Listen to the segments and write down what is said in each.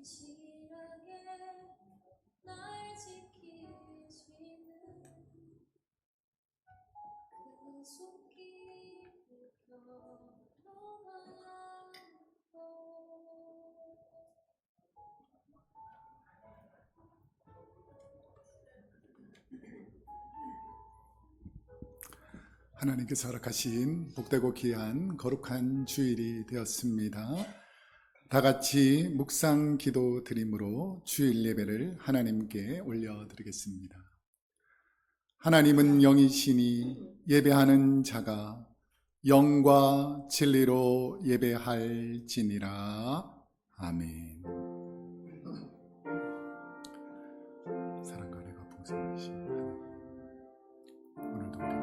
신실하게 날 지키시는 그 손길을 경험하고 하나님께서 허락하신 복되고 귀한 거룩한 주일이 되었습니다. 다 같이 묵상 기도 드림으로 주일 예배를 하나님께 올려드리겠습니다. 하나님은 영이시니 예배하는 자가 영과 진리로 예배할지니라. 아멘. 사랑과 은혜가 풍성하신 하나님, 오늘도 우리가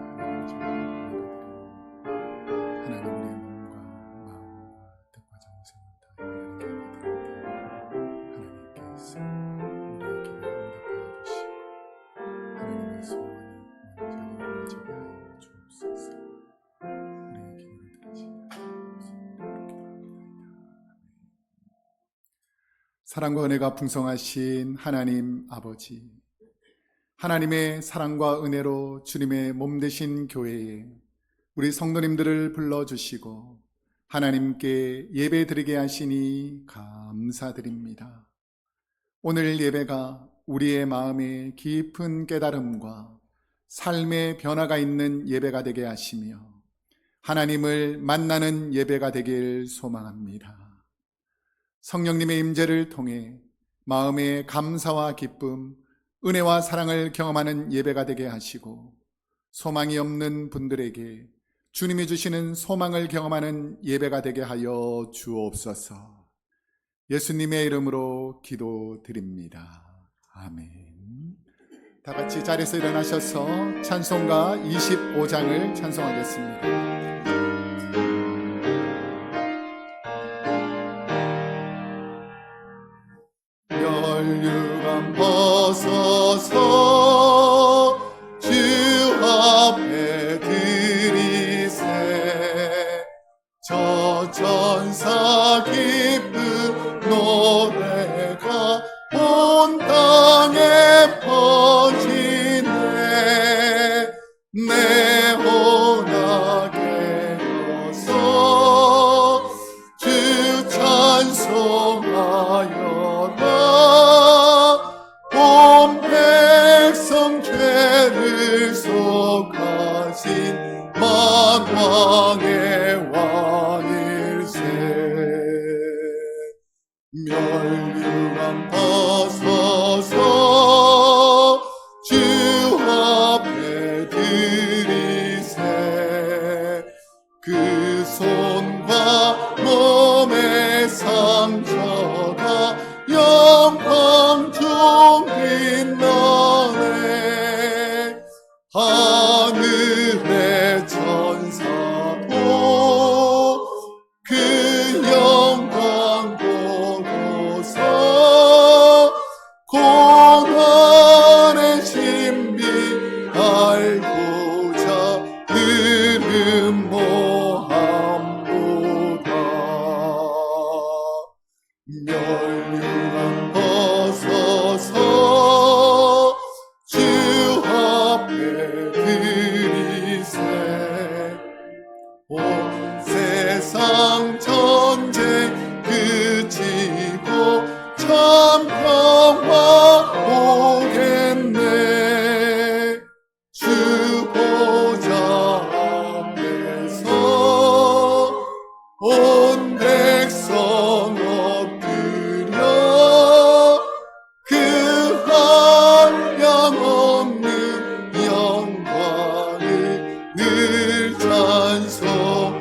하나님의 하나님 우리의 몸과 마음과 뜻과 정성을 다해 하나님께 예배드립니다. 하나님께서 우리의 기도를 응답하여 주시고 하나님의 소원이 먼저 이루어지게 하여 주옵소서. 우리의 기도를 들으시며 기도합니다. 사랑과 은혜가 풍성하신 하나님 아버지, 하나님의 사랑과 은혜로 주님의 몸 되신 교회에 우리 성도님들을 불러주시고 하나님께 예배드리게 하시니 감사드립니다. 오늘 예배가 우리의 마음에 깊은 깨달음과 삶의 변화가 있는 예배가 되게 하시며 하나님을 만나는 예배가 되길 소망합니다. 성령님의 임재를 통해 마음의 감사와 기쁨, 은혜와 사랑을 경험하는 예배가 되게 하시고 소망이 없는 분들에게 주님이 주시는 소망을 경험하는 예배가 되게 하여 주옵소서. 예수님의 이름으로 기도드립니다. 아멘. 다 같이 자리에서 일어나셔서 찬송가 25장을 찬송하겠습니다. 멸류관 벗어서 주 앞에 드리세. 저 천사 기쁜 노래가 온 땅에 퍼지네. 내 혼하게 어서 주 찬송하여라. 온 백성 죄를 속하신 만왕의 왕일세. 멸류관 벗어서 주 앞에 드리세. 그 손과 몸의 상처가 영광 중 빛나네. 하늘의 천사도 그 영광 보고서 고난의 신비 알고자 들음 모함보다. 멸류관 벗어서 주 앞에 드리세. 온 세상 전쟁 그치고 참 평화 오겠네. 주 보좌 앞에서 온 백성 엎드려 그 한량없는 영광을 늘 찬송합니다.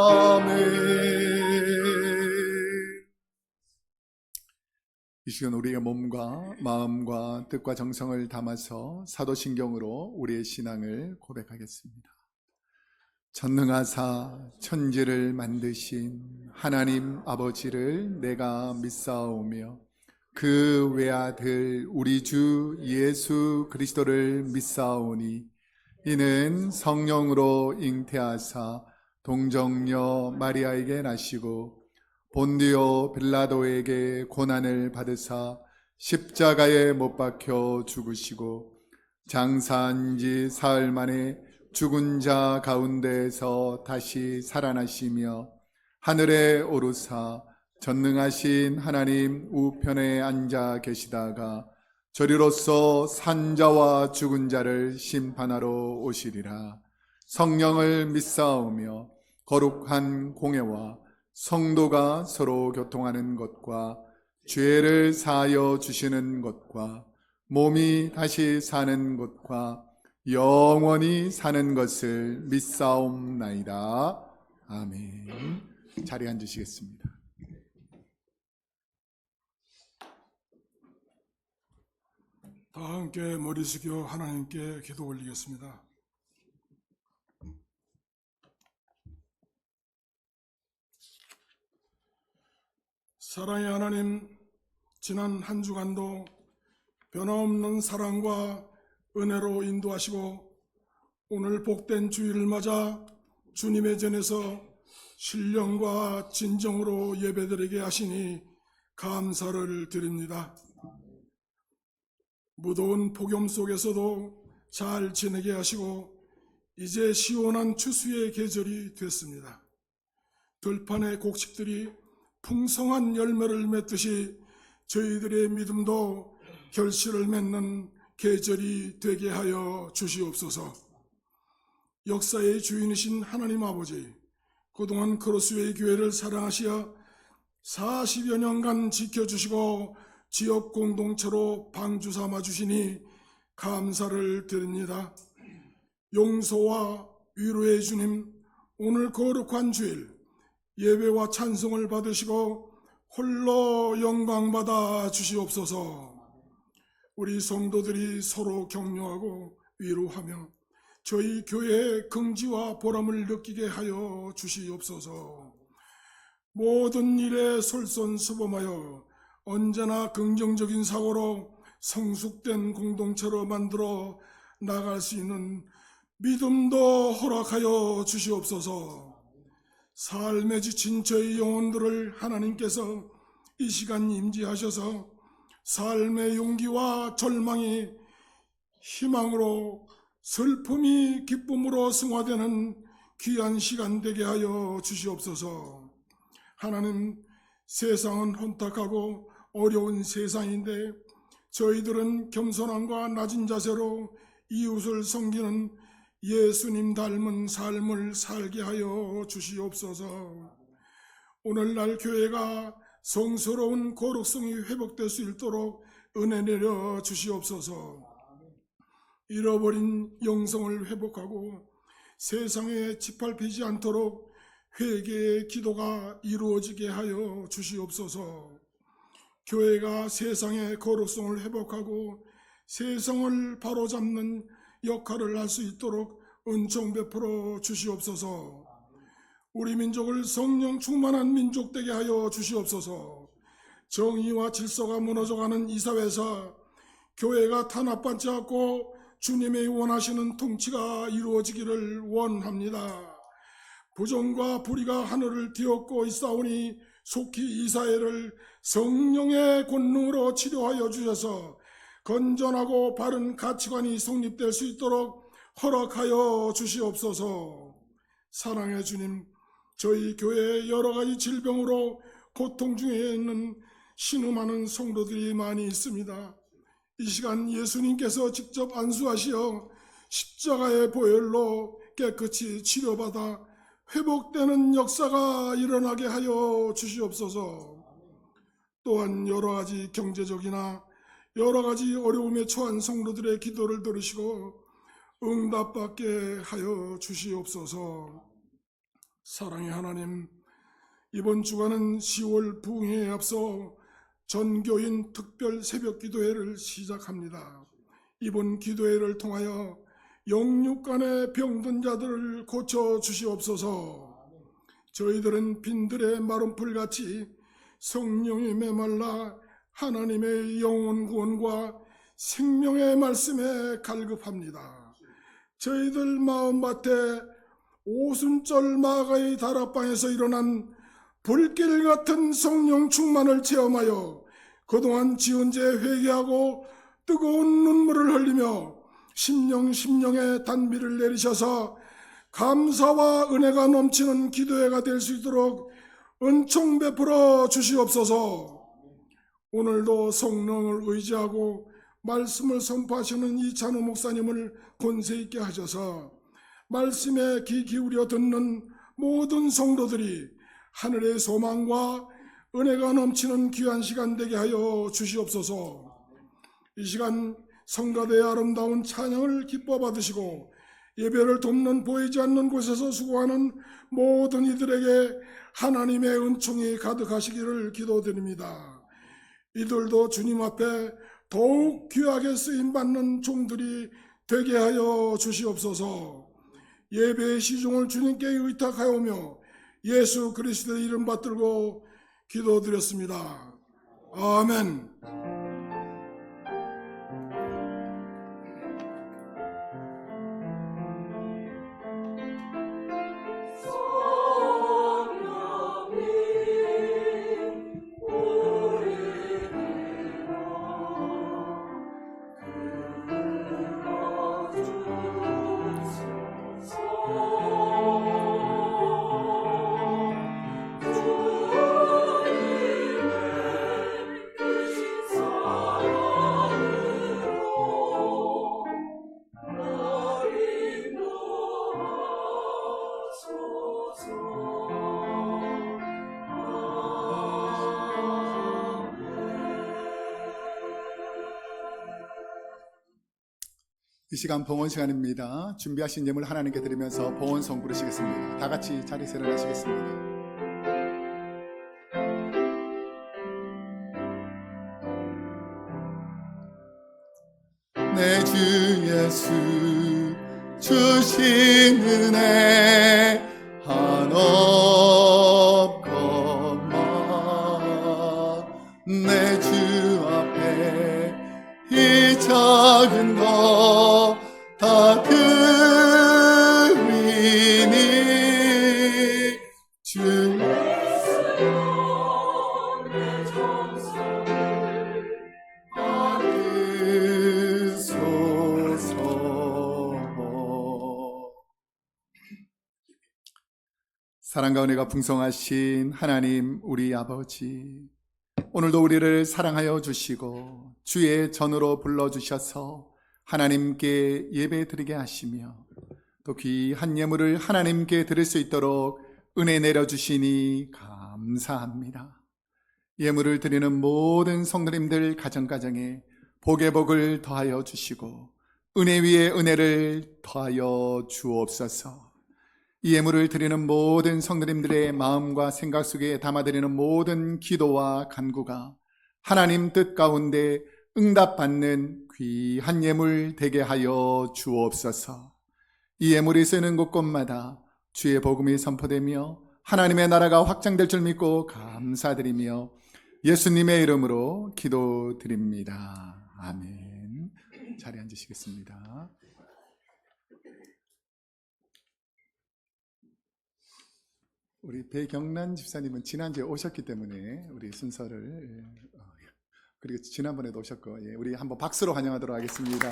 아멘. 이 시간 우리의 몸과 마음과 뜻과 정성을 담아서 사도신경으로 우리의 신앙을 고백하겠습니다. 전능하사 천지를 만드신 하나님 아버지를 내가 믿사오며 그 외아들 우리 주 예수 그리스도를 믿사오니 이는 성령으로 잉태하사 동정녀 마리아에게 나시고 본디오 빌라도에게 고난을 받으사 십자가에 못 박혀 죽으시고 장사한 지 사흘 만에 죽은 자 가운데에서 다시 살아나시며 하늘에 오르사 전능하신 하나님 우편에 앉아 계시다가 저리로서 산자와 죽은 자를 심판하러 오시리라. 성령을 믿사오며 거룩한 공예와 성도가 서로 교통하는 것과 죄를 사하여 주시는 것과 몸이 다시 사는 것과 영원히 사는 것을 믿사옵나이다. 아멘. 자리에 앉으시겠습니다. 다 함께 머리 숙여 하나님께 기도 올리겠습니다. 사랑의 하나님, 지난 한 주간도 변함없는 사랑과 은혜로 인도하시고 오늘 복된 주일을 맞아 주님의 전에서 신령과 진정으로 예배드리게 하시니 감사를 드립니다. 무더운 폭염 속에서도 잘 지내게 하시고 이제 시원한 추수의 계절이 됐습니다. 들판의 곡식들이 풍성한 열매를 맺듯이 저희들의 믿음도 결실을 맺는 계절이 되게 하여 주시옵소서. 역사의 주인이신 하나님 아버지, 그동안 크로스웨이 교회를 사랑하시어 40여 년간 지켜주시고 지역 공동체로 방주 삼아 주시니 감사를 드립니다. 용서와 위로의 주님, 오늘 거룩한 주일 예배와 찬송을 받으시고 홀로 영광받아 주시옵소서. 우리 성도들이 서로 격려하고 위로하며 저희 교회의 긍지와 보람을 느끼게 하여 주시옵소서. 모든 일에 솔선수범하여 언제나 긍정적인 사고로 성숙된 공동체로 만들어 나갈 수 있는 믿음도 허락하여 주시옵소서. 삶에 지친 저희 영혼들을 하나님께서 이 시간 임재하셔서 삶의 용기와 절망이 희망으로, 슬픔이 기쁨으로 승화되는 귀한 시간 되게 하여 주시옵소서. 하나님, 세상은 혼탁하고 어려운 세상인데 저희들은 겸손함과 낮은 자세로 이웃을 섬기는 예수님 닮은 삶을 살게 하여 주시옵소서. 오늘날 교회가 성스러운 거룩성이 회복될 수 있도록 은혜 내려 주시옵소서. 잃어버린 영성을 회복하고 세상에 짓밟히지 않도록 회개의 기도가 이루어지게 하여 주시옵소서. 교회가 세상의 거룩성을 회복하고 세상을 바로잡는 역할을 할 수 있도록 은총 베풀어 주시옵소서. 우리 민족을 성령 충만한 민족 되게 하여 주시옵소서. 정의와 질서가 무너져가는 이 사회에서 교회가 탄압받지 않고 주님의 원하시는 통치가 이루어지기를 원합니다. 부정과 불의가 하늘을 뒤엎고 있사오니 속히 이 사회를 성령의 권능으로 치료하여 주셔서 건전하고 바른 가치관이 성립될 수 있도록 허락하여 주시옵소서. 사랑의 주님, 저희 교회에 여러 가지 질병으로 고통 중에 있는 신음하는 성도들이 많이 있습니다. 이 시간 예수님께서 직접 안수하시어 십자가의 보혈로 깨끗이 치료받아 회복되는 역사가 일어나게 하여 주시옵소서. 또한 여러 가지 경제적이나 여러 가지 어려움에 처한 성도들의 기도를 들으시고 응답받게 하여 주시옵소서. 사랑의 하나님, 이번 주간은 10월 부흥회에 앞서 전교인 특별 새벽 기도회를 시작합니다. 이번 기도회를 통하여 영육간의 병든 자들을 고쳐 주시옵소서. 저희들은 빈들의 마른 풀같이 성령이 메말라 하나님의 영원 구원과 생명의 말씀에 갈급합니다. 저희들 마음밭에 오순절 마가의 다락방에서 일어난 불길 같은 성령 충만을 체험하여 그동안 지은 죄 회개하고 뜨거운 눈물을 흘리며 심령에 단비를 내리셔서 감사와 은혜가 넘치는 기도회가 될 수 있도록 은총 베풀어 주시옵소서. 오늘도 성령을 의지하고 말씀을 선포하시는 이찬우 목사님을 권세 있게 하셔서 말씀에 귀 기울여 듣는 모든 성도들이 하늘의 소망과 은혜가 넘치는 귀한 시간 되게 하여 주시옵소서. 이 시간 성가대의 아름다운 찬양을 기뻐 받으시고 예배를 돕는 보이지 않는 곳에서 수고하는 모든 이들에게 하나님의 은총이 가득하시기를 기도드립니다. 이들도 주님 앞에 더욱 귀하게 쓰임받는 종들이 되게 하여 주시옵소서. 예배의 시중을 주님께 의탁하오며 예수 그리스도의 이름 받들고 기도드렸습니다. 아멘. 이 시간 봉헌 시간입니다. 준비하신 예물 하나님께 드리면서 봉헌송 부르시겠습니다. 다 같이 자리에서 일어나시겠습니다. 내 주 예수 주신 은혜 한없건만 내 주 앞에 이 작은 것 다 드리니 주 예수여 내 정성을 받으소서. 사랑과 은혜가 풍성하신 하나님 우리 아버지, 오늘도 우리를 사랑하여 주시고 주의 전으로 불러주셔서 하나님께 예배드리게 하시며 또 귀한 예물을 하나님께 드릴 수 있도록 은혜 내려주시니 감사합니다. 예물을 드리는 모든 성도님들 가정가정에 복의 복을 더하여 주시고 은혜 위에 은혜를 더하여 주옵소서. 이 예물을 드리는 모든 성도님들의 마음과 생각 속에 담아드리는 모든 기도와 간구가 하나님 뜻 가운데 응답받는 귀한 예물 되게 하여 주옵소서. 이 예물이 쓰는 곳곳마다 주의 복음이 선포되며 하나님의 나라가 확장될 줄 믿고 감사드리며 예수님의 이름으로 기도드립니다. 아멘. 자리에 앉으시겠습니다. 우리 배경란 집사님은 지난주에 오셨기 때문에 우리 순서를 그리고 지난번에도 오셨고 우리 한번 박수로 환영하도록 하겠습니다.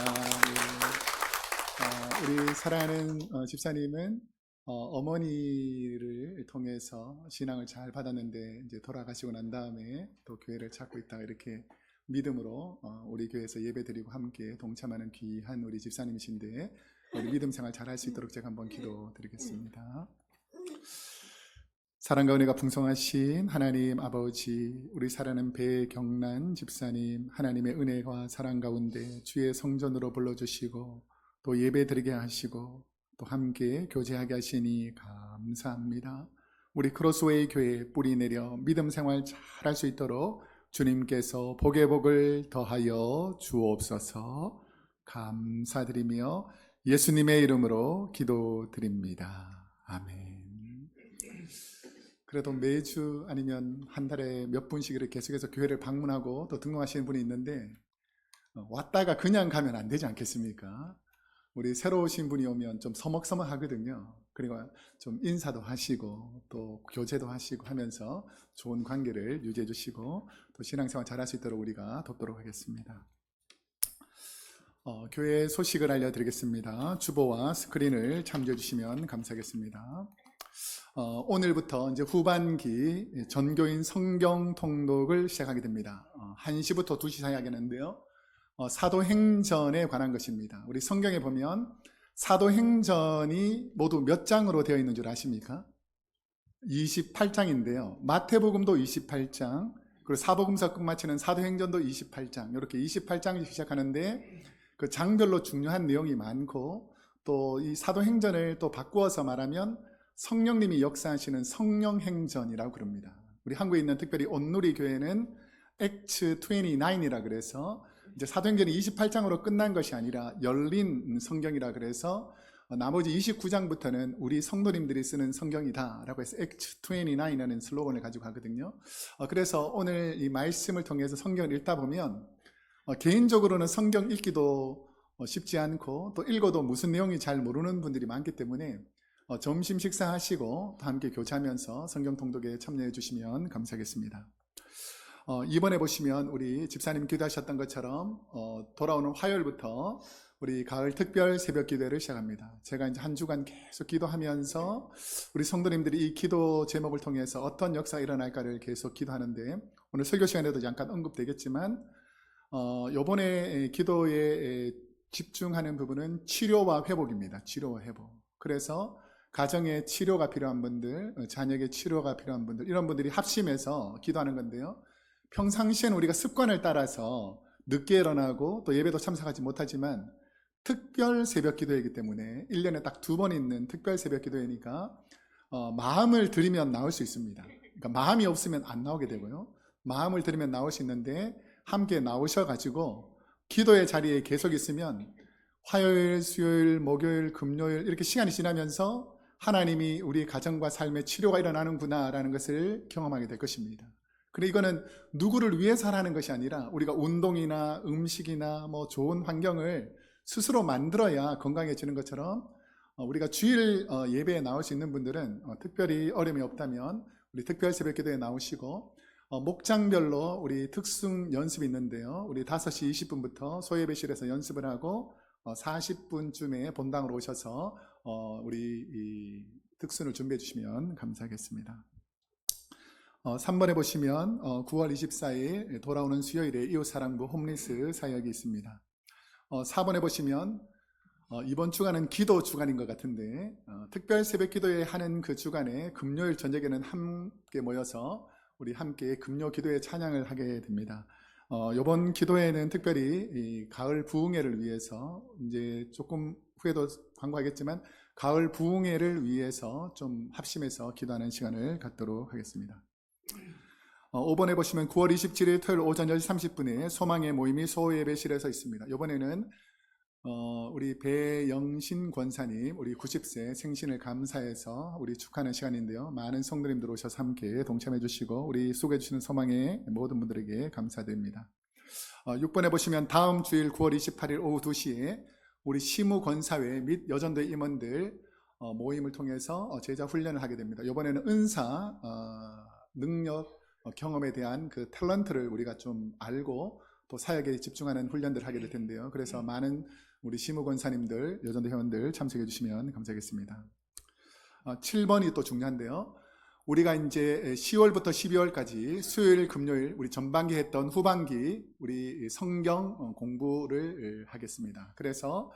우리 사랑하는 집사님은 어머니를 통해서 신앙을 잘 받았는데 이제 돌아가시고 난 다음에 또 교회를 찾고 있다 이렇게 믿음으로 우리 교회에서 예배드리고 함께 동참하는 귀한 우리 집사님이신데 우리 믿음 생활 잘 할 수 있도록 제가 한번 기도드리겠습니다. 사랑과 은혜가 풍성하신 하나님 아버지, 우리 사랑하는 배경란 집사님 하나님의 은혜와 사랑 가운데 주의 성전으로 불러주시고 또 예배드리게 하시고 또 함께 교제하게 하시니 감사합니다. 우리 크로스웨이 교회 뿌리 내려 믿음 생활 잘 할 수 있도록 주님께서 복의 복을 더하여 주옵소서. 감사드리며 예수님의 이름으로 기도드립니다. 아멘. 그래도 매주 아니면 한 달에 몇 분씩 이렇게 계속해서 교회를 방문하고 또 등록하시는 분이 있는데 왔다가 그냥 가면 안 되지 않겠습니까? 우리 새로 오신 분이 오면 좀 서먹서먹하거든요. 그리고 좀 인사도 하시고 또 교제도 하시고 하면서 좋은 관계를 유지해 주시고 또 신앙생활 잘할 수 있도록 우리가 돕도록 하겠습니다. 교회 소식을 알려드리겠습니다. 주보와 스크린을 참조해 주시면 감사하겠습니다. 오늘부터 이제 후반기 전교인 성경 통독을 시작하게 됩니다. 1시부터 2시 사이 하겠는데요. 사도행전에 관한 것입니다. 우리 성경에 보면 사도행전이 모두 몇 장으로 되어 있는 줄 아십니까? 28장인데요. 마태복음도 28장, 그리고 사복음서 끝마치는 사도행전도 28장, 이렇게 28장이 시작하는데 그 장별로 중요한 내용이 많고 또 이 사도행전을 또 바꾸어서 말하면 성령님이 역사하시는 성령행전이라고 그럽니다. 우리 한국에 있는 특별히 온누리 교회는 Acts 29이라 그래서 이제 사도행전이 28장으로 끝난 것이 아니라 열린 성경이라 그래서 나머지 29장부터는 우리 성도님들이 쓰는 성경이다라고 해서 Acts 29이라는 슬로건을 가지고 가거든요. 그래서 오늘 이 말씀을 통해서 성경을 읽다 보면 개인적으로는 성경 읽기도 쉽지 않고 또 읽어도 무슨 내용이 잘 모르는 분들이 많기 때문에 점심 식사하시고 또 함께 교제하면서 성경 통독에 참여해 주시면 감사하겠습니다. 이번에 보시면 우리 집사님 기도하셨던 것처럼 돌아오는 화요일부터 우리 가을 특별 새벽 기도회를 시작합니다. 제가 이제 한 주간 계속 기도하면서 우리 성도님들이 이 기도 제목을 통해서 어떤 역사가 일어날까를 계속 기도하는데 오늘 설교 시간에도 잠깐 언급되겠지만 이번에 기도에 집중하는 부분은 치료와 회복입니다. 치료와 회복. 그래서 가정에 치료가 필요한 분들, 자녀에게 치료가 필요한 분들, 이런 분들이 합심해서 기도하는 건데요. 평상시에는 우리가 습관을 따라서 늦게 일어나고 또 예배도 참석하지 못하지만 특별 새벽 기도회이기 때문에 1년에 딱 2번 있는 특별 새벽 기도회니까 마음을 들이면 나올 수 있습니다. 그러니까 마음이 없으면 안 나오게 되고요. 마음을 들이면 나올 수 있는데 함께 나오셔가지고 기도의 자리에 계속 있으면 화요일, 수요일, 목요일, 금요일 이렇게 시간이 지나면서 하나님이 우리 가정과 삶에 치료가 일어나는구나라는 것을 경험하게 될 것입니다. 그리고 이거는 누구를 위해서 하라는 것이 아니라 우리가 운동이나 음식이나 뭐 좋은 환경을 스스로 만들어야 건강해지는 것처럼 우리가 주일 예배에 나올 수 있는 분들은 특별히 어려움이 없다면 우리 특별 새벽기도에 나오시고 목장별로 우리 특승 연습이 있는데요. 우리 5시 20분부터 소예배실에서 연습을 하고 40분쯤에 본당으로 오셔서 우리 이 특순을 준비해 주시면 감사하겠습니다. 3번에 보시면 9월 24일 돌아오는 수요일에 이웃사랑부 홈리스 사역이 있습니다. 4번에 보시면 이번 주간은 기도 주간인 것 같은데 특별 새벽 기도회 하는 그 주간에 금요일 저녁에는 함께 모여서 우리 함께 금요 기도회 찬양을 하게 됩니다. 이번 기도회는 특별히 이 가을 부흥회를 위해서 이제 조금 후에도 광고하겠지만 가을 부흥회를 위해서 좀 합심해서 기도하는 시간을 갖도록 하겠습니다. 5번에 보시면 9월 27일 토요일 오전 10시 30분에 소망의 모임이 소예배실에서 있습니다. 이번에는 우리 배영신 권사님 우리 90세 생신을 감사해서 우리 축하하는 시간인데요. 많은 성도님들 오셔서 함께 동참해 주시고 우리 수고해 주시는 소망의 모든 분들에게 감사드립니다. 6번에 보시면 다음 주일 9월 28일 오후 2시에 우리 시무 권사회 및 여전대 임원들 모임을 통해서 제자 훈련을 하게 됩니다. 이번에는 은사 능력 경험에 대한 그 탤런트를 우리가 좀 알고 또 사역에 집중하는 훈련들을 하게 될 텐데요. 그래서 많은 우리 시무 권사님들, 여전대 회원들 참석해 주시면 감사하겠습니다. 7번이 또 중요한데요. 우리가 이제 10월부터 12월까지 수요일, 금요일 우리 전반기 했던 후반기 우리 성경 공부를 하겠습니다. 그래서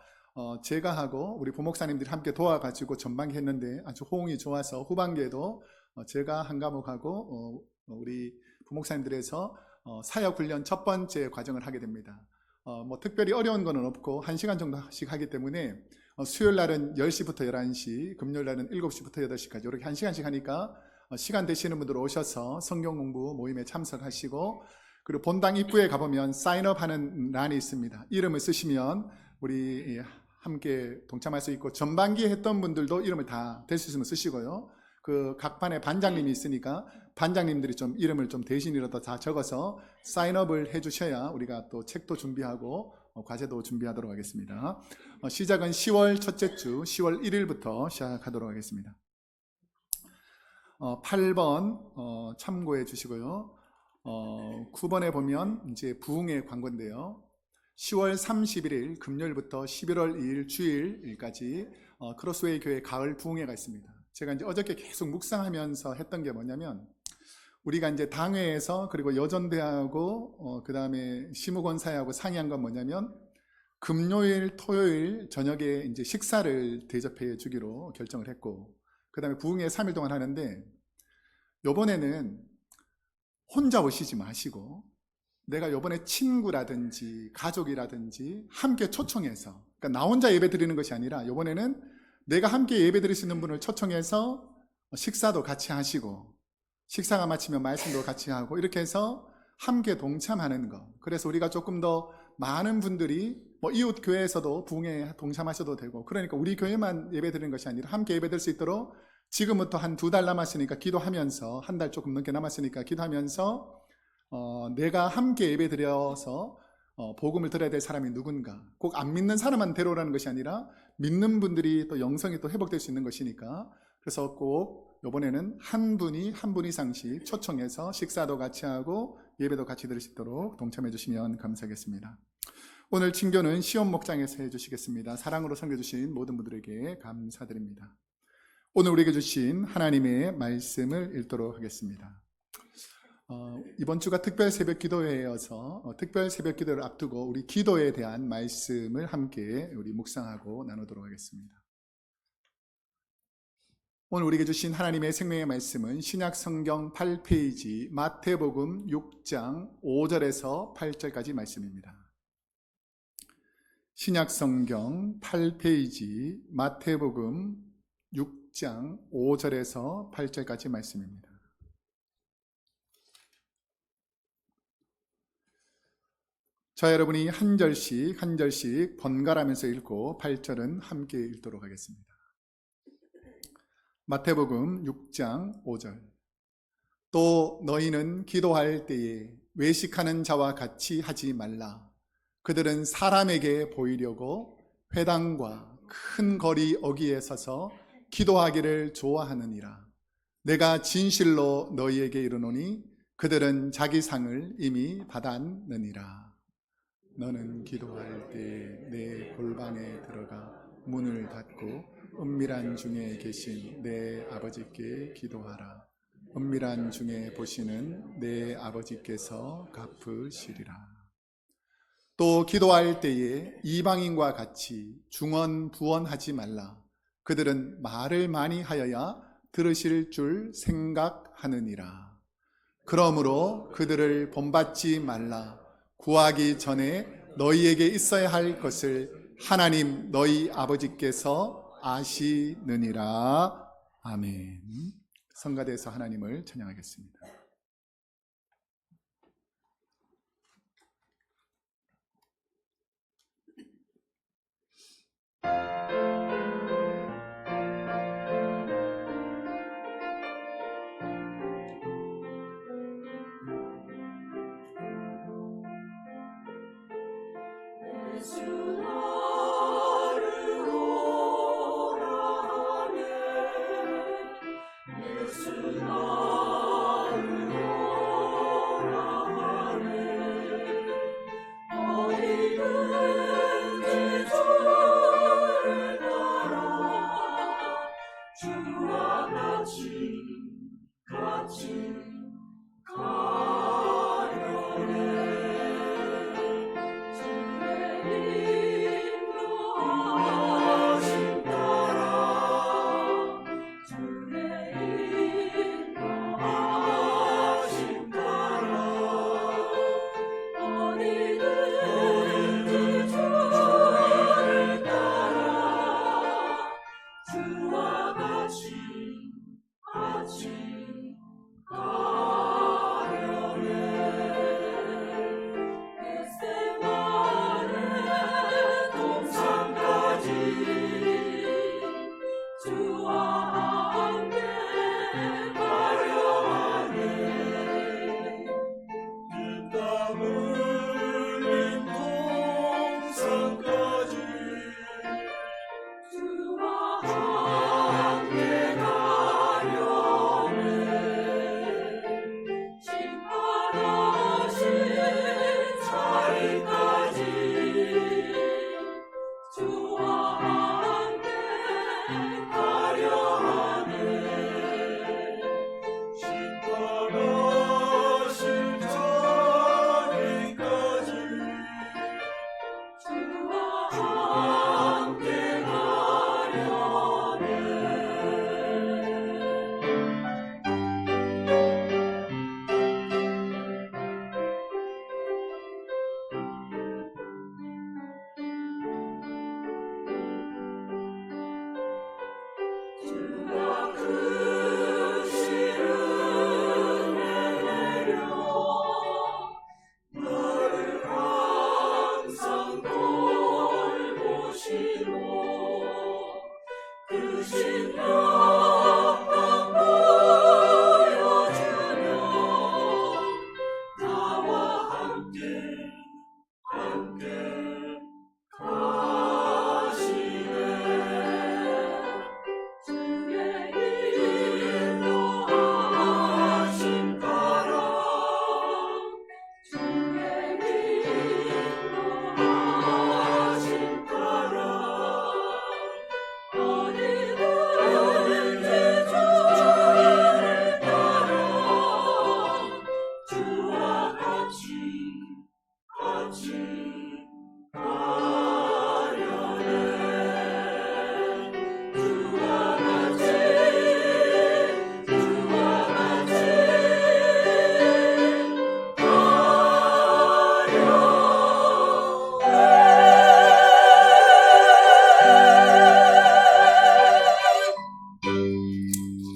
제가 하고 우리 부목사님들이 함께 도와가지고 전반기 했는데 아주 호응이 좋아서 후반기에도 제가 한 과목하고 우리 부목사님들에서 사역훈련 첫 번째 과정을 하게 됩니다. 뭐 특별히 어려운 건 없고 1시간 정도씩 하기 때문에 수요일 날은 10시부터 11시, 금요일 날은 7시부터 8시까지 이렇게 1시간씩 하니까 시간 되시는 분들 오셔서 성경 공부 모임에 참석하시고 그리고 본당 입구에 가보면 사인업 하는 란이 있습니다. 이름을 쓰시면 우리 함께 동참할 수 있고 전반기에 했던 분들도 이름을 다 될 수 있으면 쓰시고요. 그 각 반에 반장님이 있으니까 반장님들이 좀 이름을 좀 대신이라도 다 적어서 사인업을 해주셔야 우리가 또 책도 준비하고 과제도 준비하도록 하겠습니다. 시작은 10월 첫째 주 10월 1일부터 시작하도록 하겠습니다. 8번 참고해 주시고요. 9번에 보면 이제 부흥의 광고인데요. 10월 31일 금요일부터 11월 2일 주일까지 크로스웨이 교회 가을 부흥회가 있습니다. 제가 이제 어저께 계속 묵상하면서 했던 게 뭐냐면, 우리가 이제 당회에서 그리고 여전대하고 그 다음에 시무권사회하고 상의한 건 뭐냐면, 금요일, 토요일 저녁에 이제 식사를 대접해 주기로 결정을 했고, 그 다음에 부흥회 3일 동안 하는데, 요번에는 혼자 오시지 마시고 내가 요번에 친구라든지 가족이라든지 함께 초청해서, 그러니까 나 혼자 예배 드리는 것이 아니라 요번에는 내가 함께 예배 드릴 수 있는 분을 초청해서 식사도 같이 하시고, 식사가 마치면 말씀도 같이 하고, 이렇게 해서 함께 동참하는 것. 그래서 우리가 조금 더 많은 분들이 이웃 교회에서도 부흥회에 동참하셔도 되고, 그러니까 우리 교회만 예배 드리는 것이 아니라 함께 예배 드릴 수 있도록 지금부터 한 2달 남았으니까 기도하면서, 한 달 조금 넘게 남았으니까 기도하면서 내가 함께 예배 드려서 복음을 들어야 될 사람이 누군가, 꼭 안 믿는 사람만 데려오라는 것이 아니라 믿는 분들이 또 영성이 또 회복될 수 있는 것이니까, 그래서 꼭 이번에는 한 분이 한 분 이상씩 초청해서 식사도 같이 하고 예배도 같이 드릴 수 있도록 동참해 주시면 감사하겠습니다. 오늘 친교는 시온 목장에서 해주시겠습니다. 사랑으로 섬겨주신 모든 분들에게 감사드립니다. 오늘 우리에게 주신 하나님의 말씀을 읽도록 하겠습니다. 이번 주가 특별 새벽 기도회여서 특별 새벽 기도를 앞두고 우리 기도에 대한 말씀을 함께 우리 묵상하고 나누도록 하겠습니다. 오늘 우리에게 주신 하나님의 생명의 말씀은 신약 성경 8페이지 마태복음 6장 5절에서 8절까지 말씀입니다. 신약 성경 8페이지 마태복음 6장 5절에서 8절까지 말씀입니다. 자, 여러분이 한 절씩 번갈아가면서 읽고 8절은 함께 읽도록 하겠습니다. 마태복음 6장 5절. 또 너희는 기도할 때에 외식하는 자와 같이 하지 말라. 그들은 사람에게 보이려고 회당과 큰 거리 어귀에 서서 기도하기를 좋아하느니라. 내가 진실로 너희에게 이르노니 그들은 자기 상을 이미 받았느니라. 너는 기도할 때 내 골방에 들어가 문을 닫고 은밀한 중에 계신 내 아버지께 기도하라. 은밀한 중에 보시는 내 아버지께서 갚으시리라. 또 기도할 때에 이방인과 같이 중언부언하지 말라. 그들은 말을 많이 하여야 들으실 줄 생각하느니라. 그러므로 그들을 본받지 말라. 구하기 전에 너희에게 있어야 할 것을 하나님 너희 아버지께서 아시느니라. 아멘. 성가대에서 하나님을 찬양하겠습니다.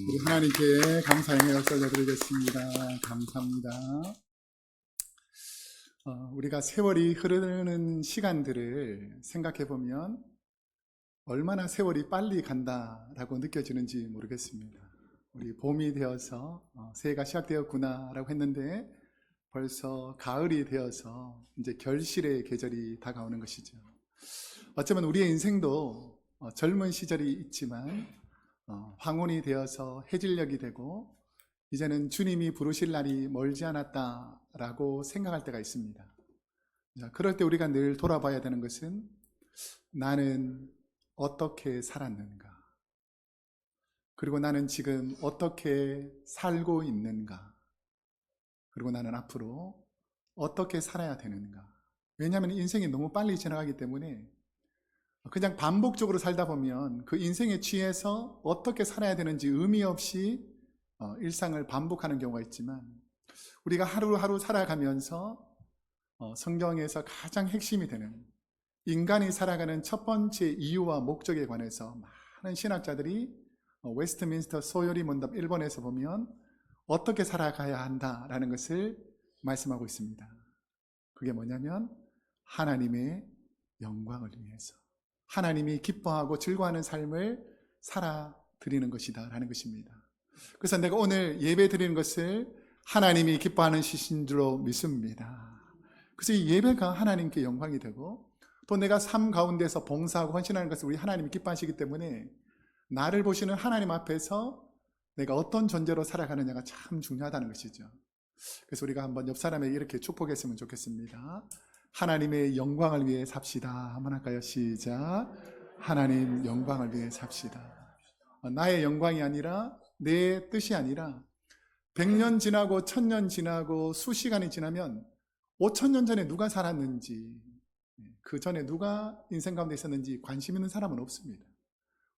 우리 하나님께 감사의 역사 드리겠습니다. 감사합니다. 우리가 세월이 흐르는 시간들을 생각해 보면 얼마나 세월이 빨리 간다라고 느껴지는지 모르겠습니다. 우리 봄이 되어서 새해가 시작되었구나라고 했는데 벌써 가을이 되어서 이제 결실의 계절이 다가오는 것이죠. 어쩌면 우리의 인생도 젊은 시절이 있지만 황혼이 되어서 해질녘이 되고 이제는 주님이 부르실 날이 멀지 않았다라고 생각할 때가 있습니다. 그럴 때 우리가 늘 돌아봐야 되는 것은 나는 어떻게 살았는가? 그리고 나는 지금 어떻게 살고 있는가? 그리고 나는 앞으로 어떻게 살아야 되는가? 왜냐하면 인생이 너무 빨리 지나가기 때문에 그냥 반복적으로 살다 보면 그 인생에 취해서 어떻게 살아야 되는지 의미 없이 일상을 반복하는 경우가 있지만 우리가 하루하루 살아가면서 성경에서 가장 핵심이 되는 인간이 살아가는 첫 번째 이유와 목적에 관해서 많은 신학자들이 웨스트민스터 소요리 문답 1번에서 보면 어떻게 살아가야 한다라는 것을 말씀하고 있습니다. 그게 뭐냐면 하나님의 영광을 위해서 하나님이 기뻐하고 즐거워하는 삶을 살아드리는 것이다 라는 것입니다. 그래서 내가 오늘 예배 드리는 것을 하나님이 기뻐하는 시신 줄로 믿습니다. 그래서 이 예배가 하나님께 영광이 되고 또 내가 삶 가운데서 봉사하고 헌신하는 것을 우리 하나님이 기뻐하시기 때문에 나를 보시는 하나님 앞에서 내가 어떤 존재로 살아가느냐가 참 중요하다는 것이죠. 그래서 우리가 한번 옆 사람에게 이렇게 축복했으면 좋겠습니다. 하나님의 영광을 위해 삽시다. 한번 할까요? 시작. 하나님 영광을 위해 삽시다. 나의 영광이 아니라 내 뜻이 아니라 100년 지나고 1000년 지나고 수시간이 지나면 5000년 전에 누가 살았는지 그 전에 누가 인생 가운데 있었는지 관심 있는 사람은 없습니다.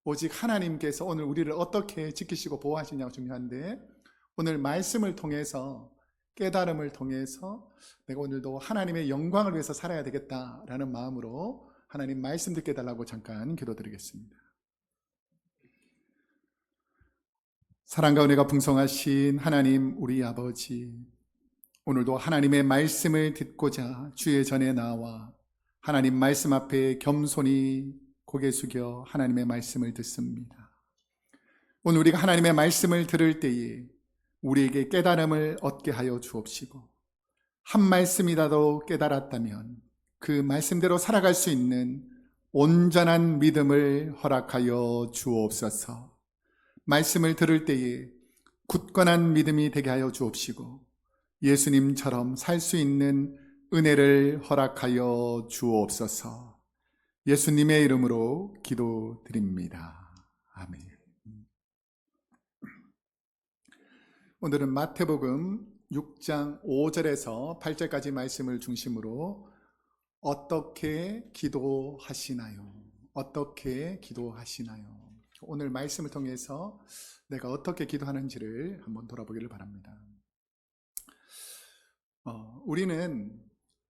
오직 하나님께서 오늘 우리를 어떻게 지키시고 보호하시냐가 중요한데 오늘 말씀을 통해서 깨달음을 통해서 내가 오늘도 하나님의 영광을 위해서 살아야 되겠다라는 마음으로 하나님 말씀 듣게 해달라고 잠깐 기도드리겠습니다. 사랑과 은혜가 풍성하신 하나님 우리 아버지, 오늘도 하나님의 말씀을 듣고자 주의 전에 나와 하나님 말씀 앞에 겸손히 고개 숙여 하나님의 말씀을 듣습니다. 오늘 우리가 하나님의 말씀을 들을 때에 우리에게 깨달음을 얻게 하여 주옵시고 한 말씀이라도 깨달았다면 그 말씀대로 살아갈 수 있는 온전한 믿음을 허락하여 주옵소서. 말씀을 들을 때에 굳건한 믿음이 되게 하여 주옵시고 예수님처럼 살 수 있는 은혜를 허락하여 주옵소서. 예수님의 이름으로 기도드립니다. 오늘은 마태복음 6장 5절에서 8절까지 말씀을 중심으로 어떻게 기도하시나요? 어떻게 기도하시나요? 오늘 말씀을 통해서 내가 어떻게 기도하는지를 한번 돌아보기를 바랍니다. 우리는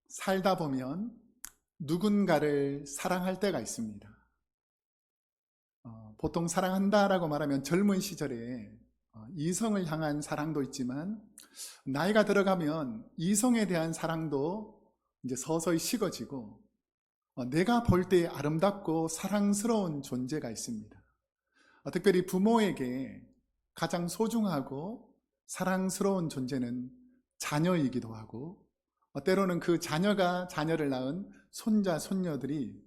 살다 보면 누군가를 사랑할 때가 있습니다. 보통 사랑한다라고 말하면 젊은 시절에 이성을 향한 사랑도 있지만 나이가 들어가면 이성에 대한 사랑도 이제 서서히 식어지고 내가 볼 때 아름답고 사랑스러운 존재가 있습니다. 특별히 부모에게 가장 소중하고 사랑스러운 존재는 자녀이기도 하고 때로는 그 자녀가 자녀를 낳은 손자, 손녀들이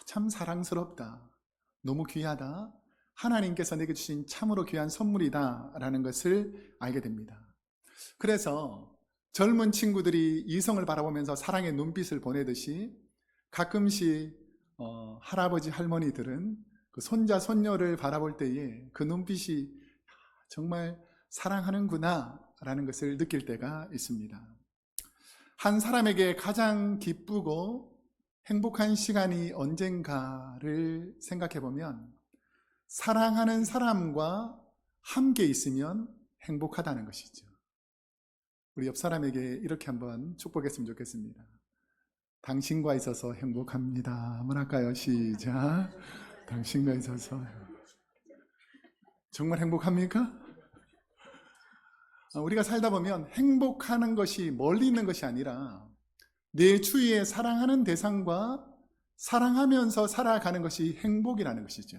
참 사랑스럽다, 너무 귀하다, 하나님께서 내게 주신 참으로 귀한 선물이다 라는 것을 알게 됩니다. 그래서 젊은 친구들이 이성을 바라보면서 사랑의 눈빛을 보내듯이 가끔씩 할아버지, 할머니들은 그 손자, 손녀를 바라볼 때에 그 눈빛이 정말 사랑하는구나 라는 것을 느낄 때가 있습니다. 한 사람에게 가장 기쁘고 행복한 시간이 언젠가를 생각해 보면 사랑하는 사람과 함께 있으면 행복하다는 것이죠. 우리 옆 사람에게 이렇게 한번 축복했으면 좋겠습니다. 당신과 있어서 행복합니다. 한번 할까요? 시작. 당신과 있어서 정말 행복합니까? 우리가 살다 보면 행복하는 것이 멀리 있는 것이 아니라 내 주위에 사랑하는 대상과 사랑하면서 살아가는 것이 행복이라는 것이죠.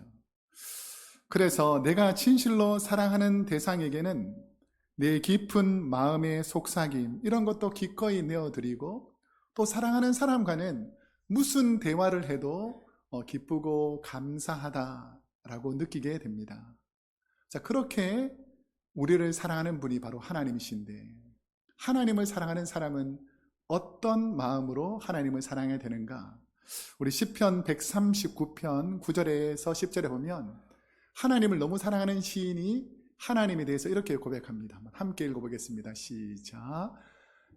그래서 내가 진실로 사랑하는 대상에게는 내 깊은 마음의 속삭임 이런 것도 기꺼이 내어드리고 또 사랑하는 사람과는 무슨 대화를 해도 기쁘고 감사하다라고 느끼게 됩니다. 자, 그렇게 우리를 사랑하는 분이 바로 하나님이신데 하나님을 사랑하는 사람은 어떤 마음으로 하나님을 사랑해야 되는가? 우리 시편 139편 9절에서 10절에 보면 하나님을 너무 사랑하는 시인이 하나님에 대해서 이렇게 고백합니다. 함께 읽어보겠습니다. 시작.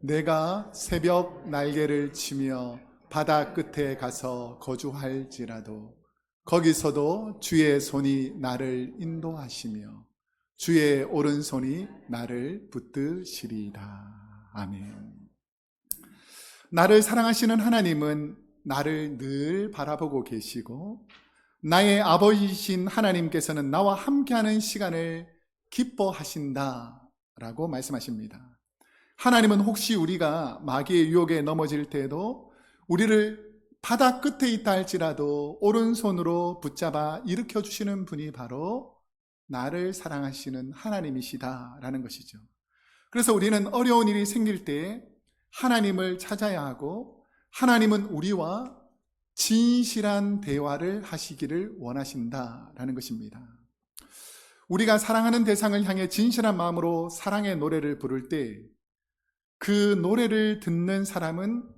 내가 새벽 날개를 치며 바다 끝에 가서 거주할지라도 거기서도 주의 손이 나를 인도하시며 주의 오른손이 나를 붙드시리다. 아멘. 나를 사랑하시는 하나님은 나를 늘 바라보고 계시고 나의 아버지이신 하나님께서는 나와 함께하는 시간을 기뻐하신다라고 말씀하십니다. 하나님은 혹시 우리가 마귀의 유혹에 넘어질 때에도 우리를 바다 끝에 있다 할지라도 오른손으로 붙잡아 일으켜 주시는 분이 바로 나를 사랑하시는 하나님이시다라는 것이죠. 그래서 우리는 어려운 일이 생길 때 하나님을 찾아야 하고 하나님은 우리와 진실한 대화를 하시기를 원하신다라는 것입니다. 우리가 사랑하는 대상을 향해 진실한 마음으로 사랑의 노래를 부를 때 그 노래를 듣는 사람은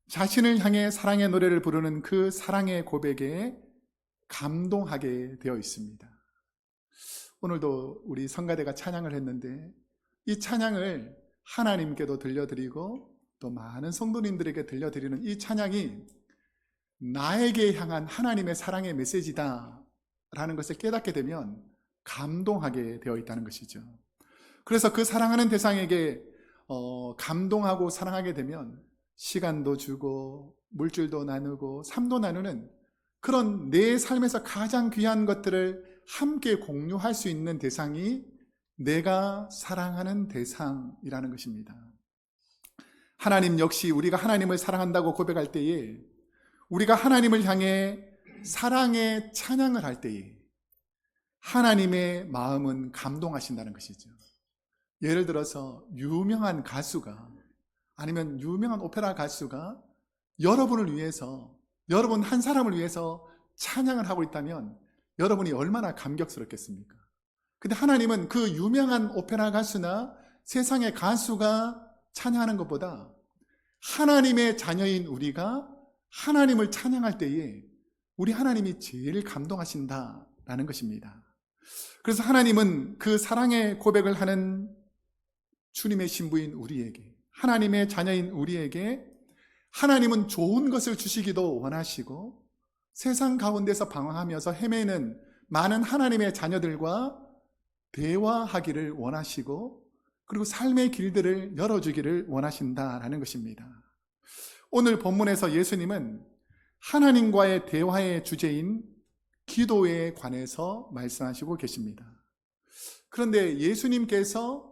자신을 향해 사랑의 노래를 부르는 그 사랑의 고백에 감동하게 되어 있습니다. 오늘도 우리 성가대가 찬양을 했는데 이 찬양을 하나님께도 들려드리고 또 많은 성도님들에게 들려드리는 이 찬양이 나에게 향한 하나님의 사랑의 메시지다 라는 것을 깨닫게 되면 감동하게 되어 있다는 것이죠. 그래서 그 사랑하는 대상에게 감동하고 사랑하게 되면 시간도 주고 물질도 나누고 삶도 나누는 그런 내 삶에서 가장 귀한 것들을 함께 공유할 수 있는 대상이 내가 사랑하는 대상이라는 것입니다. 하나님 역시 우리가 하나님을 사랑한다고 고백할 때에 우리가 하나님을 향해 사랑의 찬양을 할 때에 하나님의 마음은 감동하신다는 것이죠. 예를 들어서 유명한 가수가 아니면 유명한 오페라 가수가 여러분을 위해서 여러분 한 사람을 위해서 찬양을 하고 있다면 여러분이 얼마나 감격스럽겠습니까? 근데 하나님은 그 유명한 오페라 가수나 세상의 가수가 찬양하는 것보다 하나님의 자녀인 우리가 하나님을 찬양할 때에 우리 하나님이 제일 감동하신다라는 것입니다. 그래서 하나님은 그 사랑의 고백을 하는 주님의 신부인 우리에게, 하나님의 자녀인 우리에게 하나님은 좋은 것을 주시기도 원하시고 세상 가운데서 방황하면서 헤매는 많은 하나님의 자녀들과 대화하기를 원하시고 그리고 삶의 길들을 열어주기를 원하신다라는 것입니다. 오늘 본문에서 예수님은 하나님과의 대화의 주제인 기도에 관해서 말씀하시고 계십니다. 그런데 예수님께서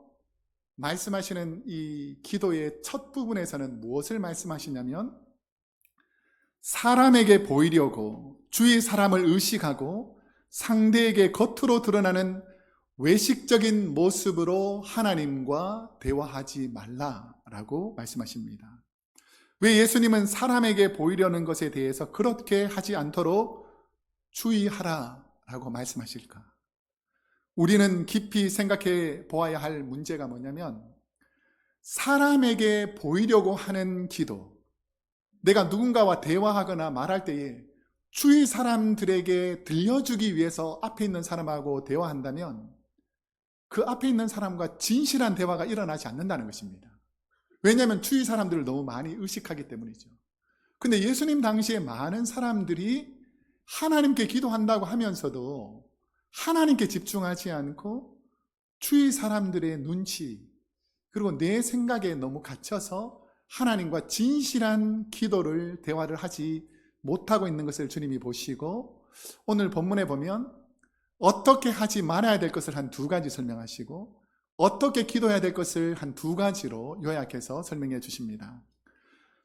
말씀하시는 이 기도의 첫 부분에서는 무엇을 말씀하시냐면 사람에게 보이려고 주위 사람을 의식하고 상대에게 겉으로 드러나는 외식적인 모습으로 하나님과 대화하지 말라라고 말씀하십니다. 왜 예수님은 사람에게 보이려는 것에 대해서 그렇게 하지 않도록 주의하라라고 말씀하실까? 우리는 깊이 생각해 보아야 할 문제가 뭐냐면 사람에게 보이려고 하는 기도, 내가 누군가와 대화하거나 말할 때에 주위 사람들에게 들려주기 위해서 앞에 있는 사람하고 대화한다면 그 앞에 있는 사람과 진실한 대화가 일어나지 않는다는 것입니다. 왜냐하면 주위 사람들을 너무 많이 의식하기 때문이죠. 근데 예수님 당시에 많은 사람들이 하나님께 기도한다고 하면서도 하나님께 집중하지 않고 주위 사람들의 눈치 그리고 내 생각에 너무 갇혀서 하나님과 진실한 기도를 대화를 하지 못하고 있는 것을 주님이 보시고 오늘 본문에 보면 어떻게 하지 말아야 될 것을 한 2가지 설명하시고 어떻게 기도해야 될 것을 한 2가지로 요약해서 설명해 주십니다.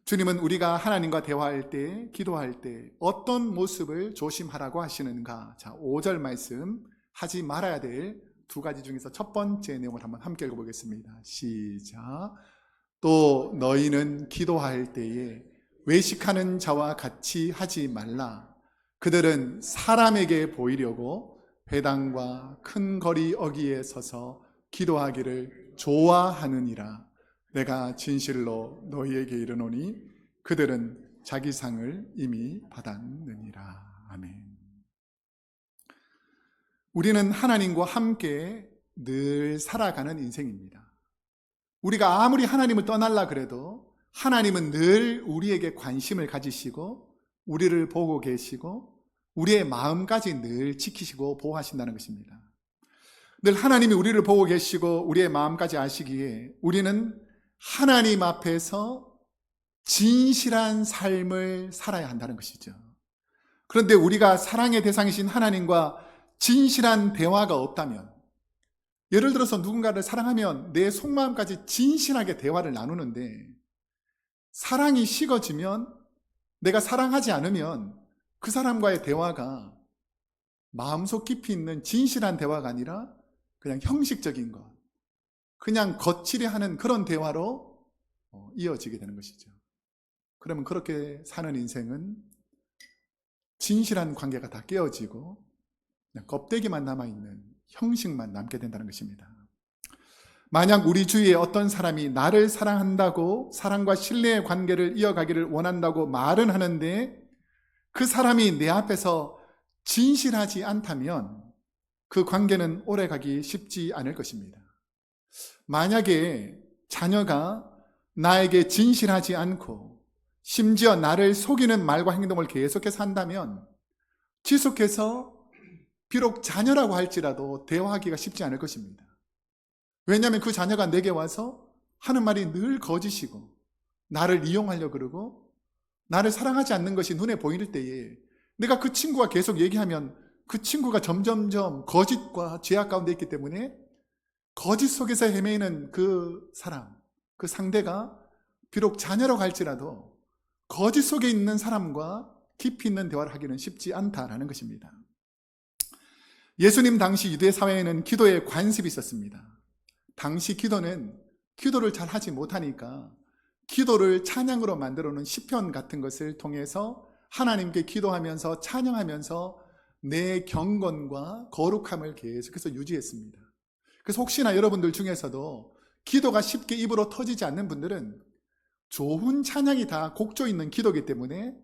주님은 우리가 하나님과 대화할 때, 기도할 때 어떤 모습을 조심하라고 하시는가? 자, 5절 말씀, 하지 말아야 될 2가지 중에서 첫 번째 내용을 한번 함께 읽어보겠습니다. 시작. 또 너희는 기도할 때에 외식하는 자와 같이 하지 말라. 그들은 사람에게 보이려고 회당과 큰 거리 어귀에 서서 기도하기를 좋아하느니라. 내가 진실로 너희에게 이르노니 그들은 자기 상을 이미 받았느니라. 아멘. 우리는 하나님과 함께 늘 살아가는 인생입니다. 우리가 아무리 하나님을 떠날라 그래도 하나님은 늘 우리에게 관심을 가지시고 우리를 보고 계시고 우리의 마음까지 늘 지키시고 보호하신다는 것입니다. 늘 하나님이 우리를 보고 계시고 우리의 마음까지 아시기에 우리는 하나님 앞에서 진실한 삶을 살아야 한다는 것이죠. 그런데 우리가 사랑의 대상이신 하나님과 진실한 대화가 없다면, 예를 들어서 누군가를 사랑하면 내 속마음까지 진실하게 대화를 나누는데 사랑이 식어지면, 내가 사랑하지 않으면 그 사람과의 대화가 마음속 깊이 있는 진실한 대화가 아니라 그냥 형식적인 것, 그냥 거칠이 하는 그런 대화로 이어지게 되는 것이죠. 그러면 그렇게 사는 인생은 진실한 관계가 다 깨어지고 그냥 껍데기만 남아있는 형식만 남게 된다는 것입니다. 만약 우리 주위에 어떤 사람이 나를 사랑한다고, 사랑과 신뢰의 관계를 이어가기를 원한다고 말은 하는데 그 사람이 내 앞에서 진실하지 않다면 그 관계는 오래가기 쉽지 않을 것입니다. 만약에 자녀가 나에게 진실하지 않고 심지어 나를 속이는 말과 행동을 계속해서 한다면 지속해서 비록 자녀라고 할지라도 대화하기가 쉽지 않을 것입니다. 왜냐하면 그 자녀가 내게 와서 하는 말이 늘 거짓이고 나를 이용하려고 그러고 나를 사랑하지 않는 것이 눈에 보일 때에 내가 그 친구가 계속 얘기하면 그 친구가 점점점 거짓과 죄악 가운데 있기 때문에 거짓 속에서 헤매는 그 사람, 그 상대가 비록 자녀라고 할지라도 거짓 속에 있는 사람과 깊이 있는 대화를 하기는 쉽지 않다라는 것입니다. 예수님 당시 유대 사회에는 기도에 관습이 있었습니다. 당시 기도는 기도를 잘 하지 못하니까 기도를 찬양으로 만들어 놓은 시편 같은 것을 통해서 하나님께 기도하면서 찬양하면서 내 경건과 거룩함을 계속해서 유지했습니다. 그래서 혹시나 여러분들 중에서도 기도가 쉽게 입으로 터지지 않는 분들은 좋은 찬양이 다 곡조 있는 기도이기 때문에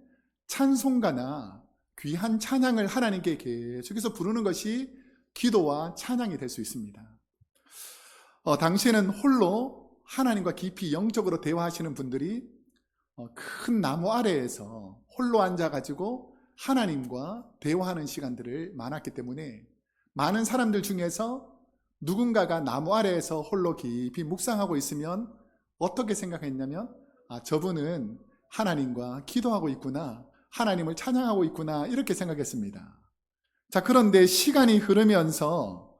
찬송가나 귀한 찬양을 하나님께 계속해서 부르는 것이 기도와 찬양이 될 수 있습니다. 당시에는 홀로 하나님과 깊이 영적으로 대화하시는 분들이 큰 나무 아래에서 홀로 앉아가지고 하나님과 대화하는 시간들을 많았기 때문에 많은 사람들 중에서 누군가가 나무 아래에서 홀로 깊이 묵상하고 있으면 어떻게 생각했냐면 저분은 하나님과 기도하고 있구나, 하나님을 찬양하고 있구나, 이렇게 생각했습니다. 자, 그런데 시간이 흐르면서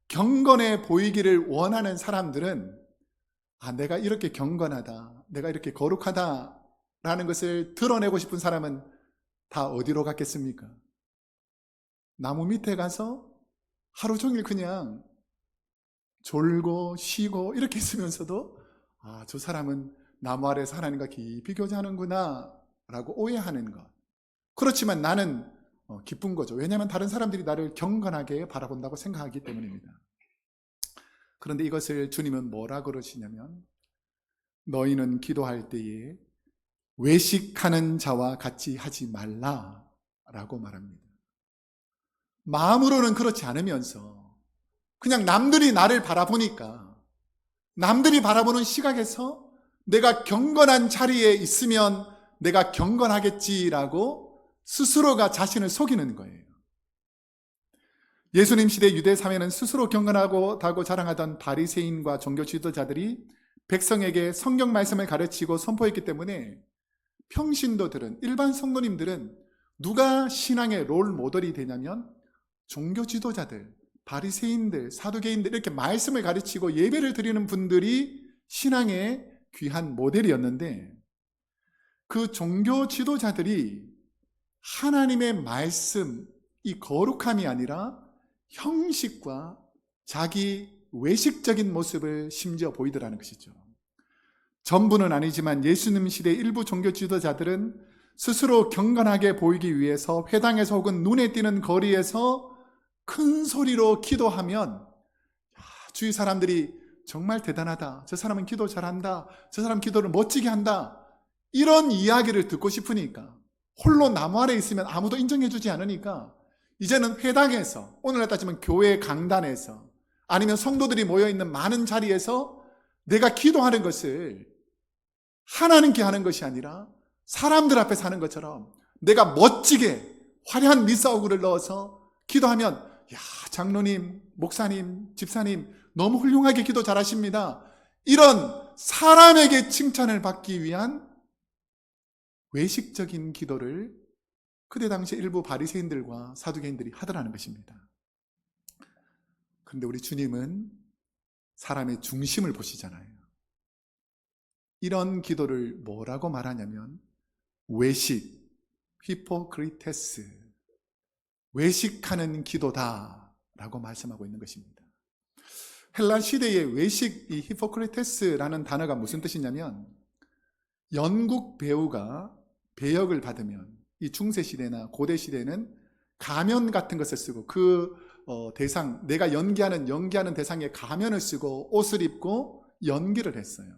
경건해 보이기를 원하는 사람들은 내가 이렇게 경건하다, 내가 이렇게 거룩하다라는 것을 드러내고 싶은 사람은 다 어디로 갔겠습니까? 나무 밑에 가서 하루 종일 그냥 졸고 쉬고 이렇게 있으면서도 저 사람은 나무 아래에서 하나님과 깊이 교제하는구나 라고 오해하는 것. 그렇지만 나는 기쁜 거죠. 왜냐하면 다른 사람들이 나를 경건하게 바라본다고 생각하기 때문입니다. 그런데 이것을 주님은 뭐라 그러시냐면 너희는 기도할 때에 외식하는 자와 같이 하지 말라 라고 말합니다. 마음으로는 그렇지 않으면서 그냥 남들이 나를 바라보니까 남들이 바라보는 시각에서 내가 경건한 자리에 있으면 내가 경건하겠지라고 스스로가 자신을 속이는 거예요. 예수님 시대 유대 사회는 스스로 경건하다고 자랑하던 바리새인과 종교 지도자들이 백성에게 성경 말씀을 가르치고 선포했기 때문에 평신도들은, 일반 성도님들은 누가 신앙의 롤 모델이 되냐면 종교 지도자들, 바리새인들, 사두개인들, 이렇게 말씀을 가르치고 예배를 드리는 분들이 신앙의 귀한 모델이었는데 그 종교 지도자들이 하나님의 말씀, 이 거룩함이 아니라 형식과 자기 외식적인 모습을 심지어 보이더라는 것이죠. 전부는 아니지만 예수님 시대 일부 종교 지도자들은 스스로 경건하게 보이기 위해서 회당에서 혹은 눈에 띄는 거리에서 큰 소리로 기도하면 주위 사람들이 정말 대단하다, 저 사람은 기도 잘한다, 저 사람 기도를 멋지게 한다, 이런 이야기를 듣고 싶으니까, 홀로 나무 아래 있으면 아무도 인정해주지 않으니까 이제는 회당에서, 오늘날 따지면 교회 강단에서, 아니면 성도들이 모여있는 많은 자리에서 내가 기도하는 것을 하나님께 하는 것이 아니라 사람들 앞에서 하는 것처럼 내가 멋지게 화려한 미사오구를 넣어서 기도하면 야, 장로님, 목사님, 집사님 너무 훌륭하게 기도 잘하십니다, 이런 사람에게 칭찬을 받기 위한 외식적인 기도를 그때 당시 일부 바리새인들과 사두개인들이 하더라는 것입니다. 그런데 우리 주님은 사람의 중심을 보시잖아요. 이런 기도를 뭐라고 말하냐면 외식, 히포크리테스, 외식하는 기도다라고 말씀하고 있는 것입니다. 헬라 시대의 외식, 이 히포크리테스라는 단어가 무슨 뜻이냐면 연극 배우가 배역을 받으면, 이 중세시대나 고대시대는 가면 같은 것을 쓰고 그 대상, 내가 연기하는 대상에 가면을 쓰고 옷을 입고 연기를 했어요.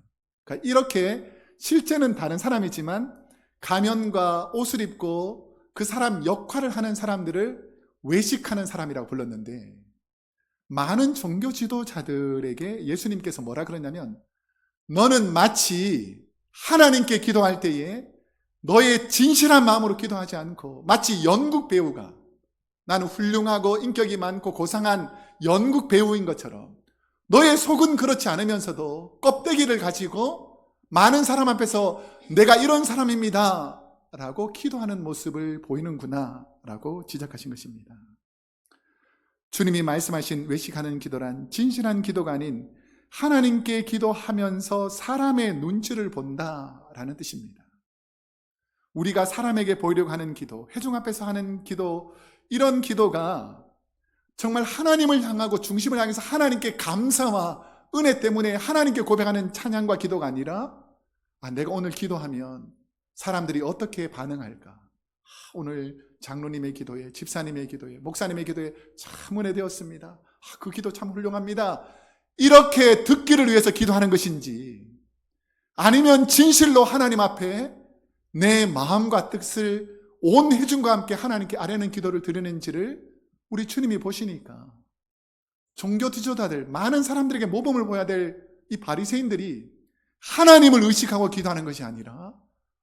그러니까 이렇게 실제는 다른 사람이지만 가면과 옷을 입고 그 사람 역할을 하는 사람들을 외식하는 사람이라고 불렀는데, 많은 종교 지도자들에게 예수님께서 뭐라 그러냐면 너는 마치 하나님께 기도할 때에 너의 진실한 마음으로 기도하지 않고 마치 연극 배우가, 나는 훌륭하고 인격이 많고 고상한 연극 배우인 것처럼 너의 속은 그렇지 않으면서도 껍데기를 가지고 많은 사람 앞에서 내가 이런 사람입니다 라고 기도하는 모습을 보이는구나 라고 지적하신 것입니다. 주님이 말씀하신 외식하는 기도란 진실한 기도가 아닌 하나님께 기도하면서 사람의 눈치를 본다라는 뜻입니다. 우리가 사람에게 보이려고 하는 기도, 회중 앞에서 하는 기도, 이런 기도가 정말 하나님을 향하고 중심을 향해서 하나님께 감사와 은혜 때문에 하나님께 고백하는 찬양과 기도가 아니라 내가 오늘 기도하면 사람들이 어떻게 반응할까? 오늘 장로님의 기도에, 집사님의 기도에, 목사님의 기도에 참 은혜되었습니다. 그 기도 참 훌륭합니다. 이렇게 듣기를 위해서 기도하는 것인지, 아니면 진실로 하나님 앞에 내 마음과 뜻을 온 회중과 함께 하나님께 아뢰는 기도를 드리는지를 우리 주님이 보시니까 종교 지도자들, 많은 사람들에게 모범을 보여야 될 이 바리새인들이 하나님을 의식하고 기도하는 것이 아니라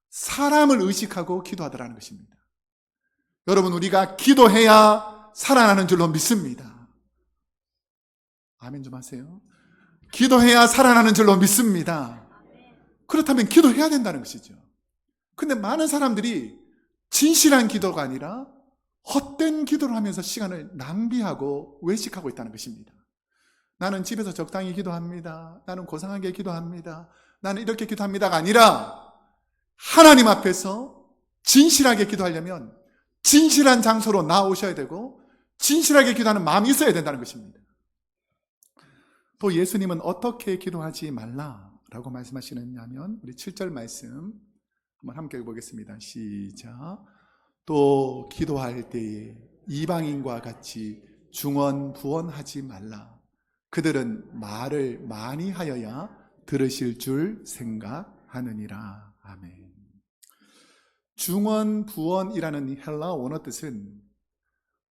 사람을 의식하고 기도하더라는 것입니다. 여러분, 우리가 기도해야 살아나는 줄로 믿습니다. 아멘 좀 하세요. 기도해야 살아나는 줄로 믿습니다. 그렇다면 기도해야 된다는 것이죠. 근데 많은 사람들이 진실한 기도가 아니라 헛된 기도를 하면서 시간을 낭비하고 외식하고 있다는 것입니다. 나는 집에서 적당히 기도합니다. 나는 고상하게 기도합니다. 나는 이렇게 기도합니다가 아니라 하나님 앞에서 진실하게 기도하려면 진실한 장소로 나오셔야 되고 진실하게 기도하는 마음이 있어야 된다는 것입니다. 또 예수님은 어떻게 기도하지 말라라고 말씀하시느냐면 우리 7절 말씀 한번 함께 읽어보겠습니다. 시작. 또 기도할 때에 이방인과 같이 중언부언하지 말라. 그들은 말을 많이 하여야 들으실 줄 생각하느니라. 아멘. 중언부언이라는 이 헬라어 원어 뜻은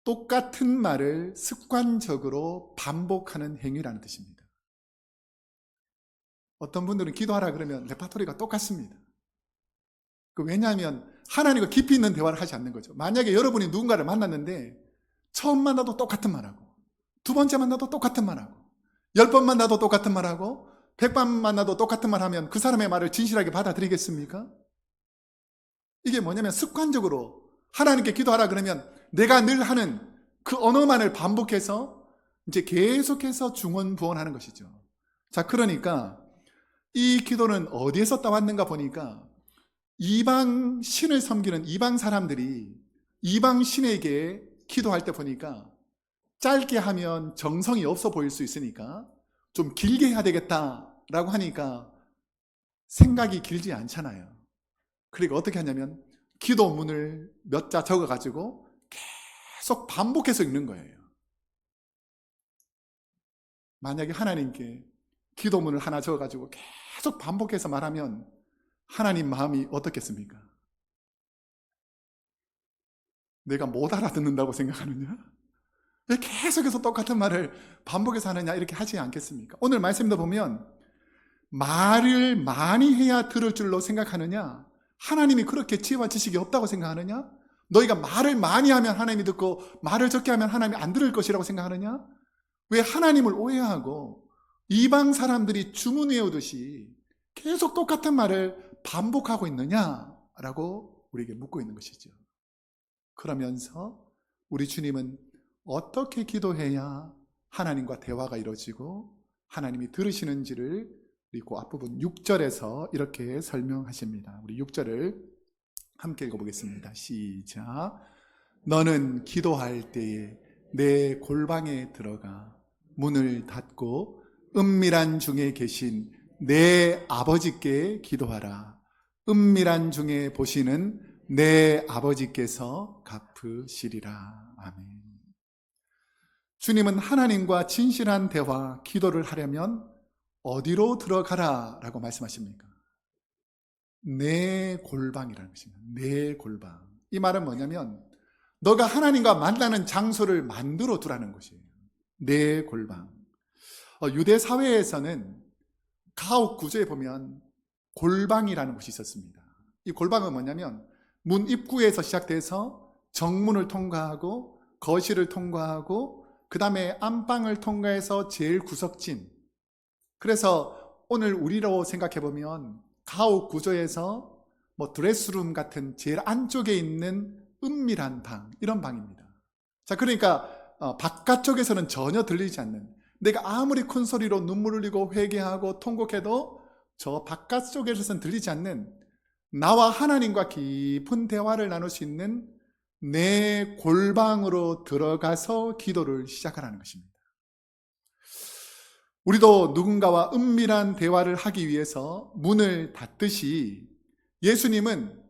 똑같은 말을 습관적으로 반복하는 행위라는 뜻입니다. 어떤 분들은 기도하라 그러면 레파토리가 똑같습니다. 왜냐하면 하나님과 깊이 있는 대화를 하지 않는 거죠. 만약에 여러분이 누군가를 만났는데 처음 만나도 똑같은 말하고 두 번째 만나도 똑같은 말하고 10번 만나도 똑같은 말하고 100번 만나도 똑같은 말하면 그 사람의 말을 진실하게 받아들이겠습니까? 이게 뭐냐면 습관적으로 하나님께 기도하라 그러면 내가 늘 하는 그 언어만을 반복해서 이제 계속해서 중언부언하는 것이죠. 자, 그러니까 이 기도는 어디에서 따왔는가 보니까 이방 신을 섬기는 이방 사람들이 이방 신에게 기도할 때 보니까 짧게 하면 정성이 없어 보일 수 있으니까 좀 길게 해야 되겠다라고 하니까 생각이 길지 않잖아요. 그리고 어떻게 하냐면 기도문을 몇 자 적어가지고 계속 반복해서 읽는 거예요. 만약에 하나님께 기도문을 하나 적어가지고 계속 반복해서 말하면 하나님 마음이 어떻겠습니까? 내가 못 알아듣는다고 생각하느냐? 왜 계속해서 똑같은 말을 반복해서 하느냐 이렇게 하지 않겠습니까? 오늘 말씀도 보면 말을 많이 해야 들을 줄로 생각하느냐? 하나님이 그렇게 지혜와 지식이 없다고 생각하느냐? 너희가 말을 많이 하면 하나님이 듣고 말을 적게 하면 하나님이 안 들을 것이라고 생각하느냐? 왜 하나님을 오해하고 이방 사람들이 주문 외우듯이 계속 똑같은 말을 반복하고 있느냐라고 우리에게 묻고 있는 것이죠. 그러면서 우리 주님은 어떻게 기도해야 하나님과 대화가 이루어지고 하나님이 들으시는지를 그리고 앞부분 6절에서 이렇게 설명하십니다. 우리 6절을 함께 읽어보겠습니다. 시작. 너는 기도할 때에 내 골방에 들어가 문을 닫고 은밀한 중에 계신 내 아버지께 기도하라. 은밀한 중에 보시는 내 아버지께서 갚으시리라. 아멘. 주님은 하나님과 진실한 대화, 기도를 하려면 어디로 들어가라 라고 말씀하십니까? 내 골방이라는 것입니다. 내 골방. 이 말은 뭐냐면 너가 하나님과 만나는 장소를 만들어 두라는 것이에요. 내 골방. 유대 사회에서는 가옥 구조에 보면 골방이라는 곳이 있었습니다. 이 골방은 뭐냐면 문 입구에서 시작돼서 정문을 통과하고 거실을 통과하고 그 다음에 안방을 통과해서 제일 구석진. 그래서 오늘 우리로 생각해보면 가옥 구조에서 뭐 드레스룸 같은 제일 안쪽에 있는 은밀한 방, 이런 방입니다. 자, 그러니까 바깥쪽에서는 전혀 들리지 않는, 내가 아무리 큰 소리로 눈물 흘리고 회개하고 통곡해도 저 바깥쪽에서는 들리지 않는 나와 하나님과 깊은 대화를 나눌 수 있는 내 골방으로 들어가서 기도를 시작하라는 것입니다. 우리도 누군가와 은밀한 대화를 하기 위해서 문을 닫듯이 예수님은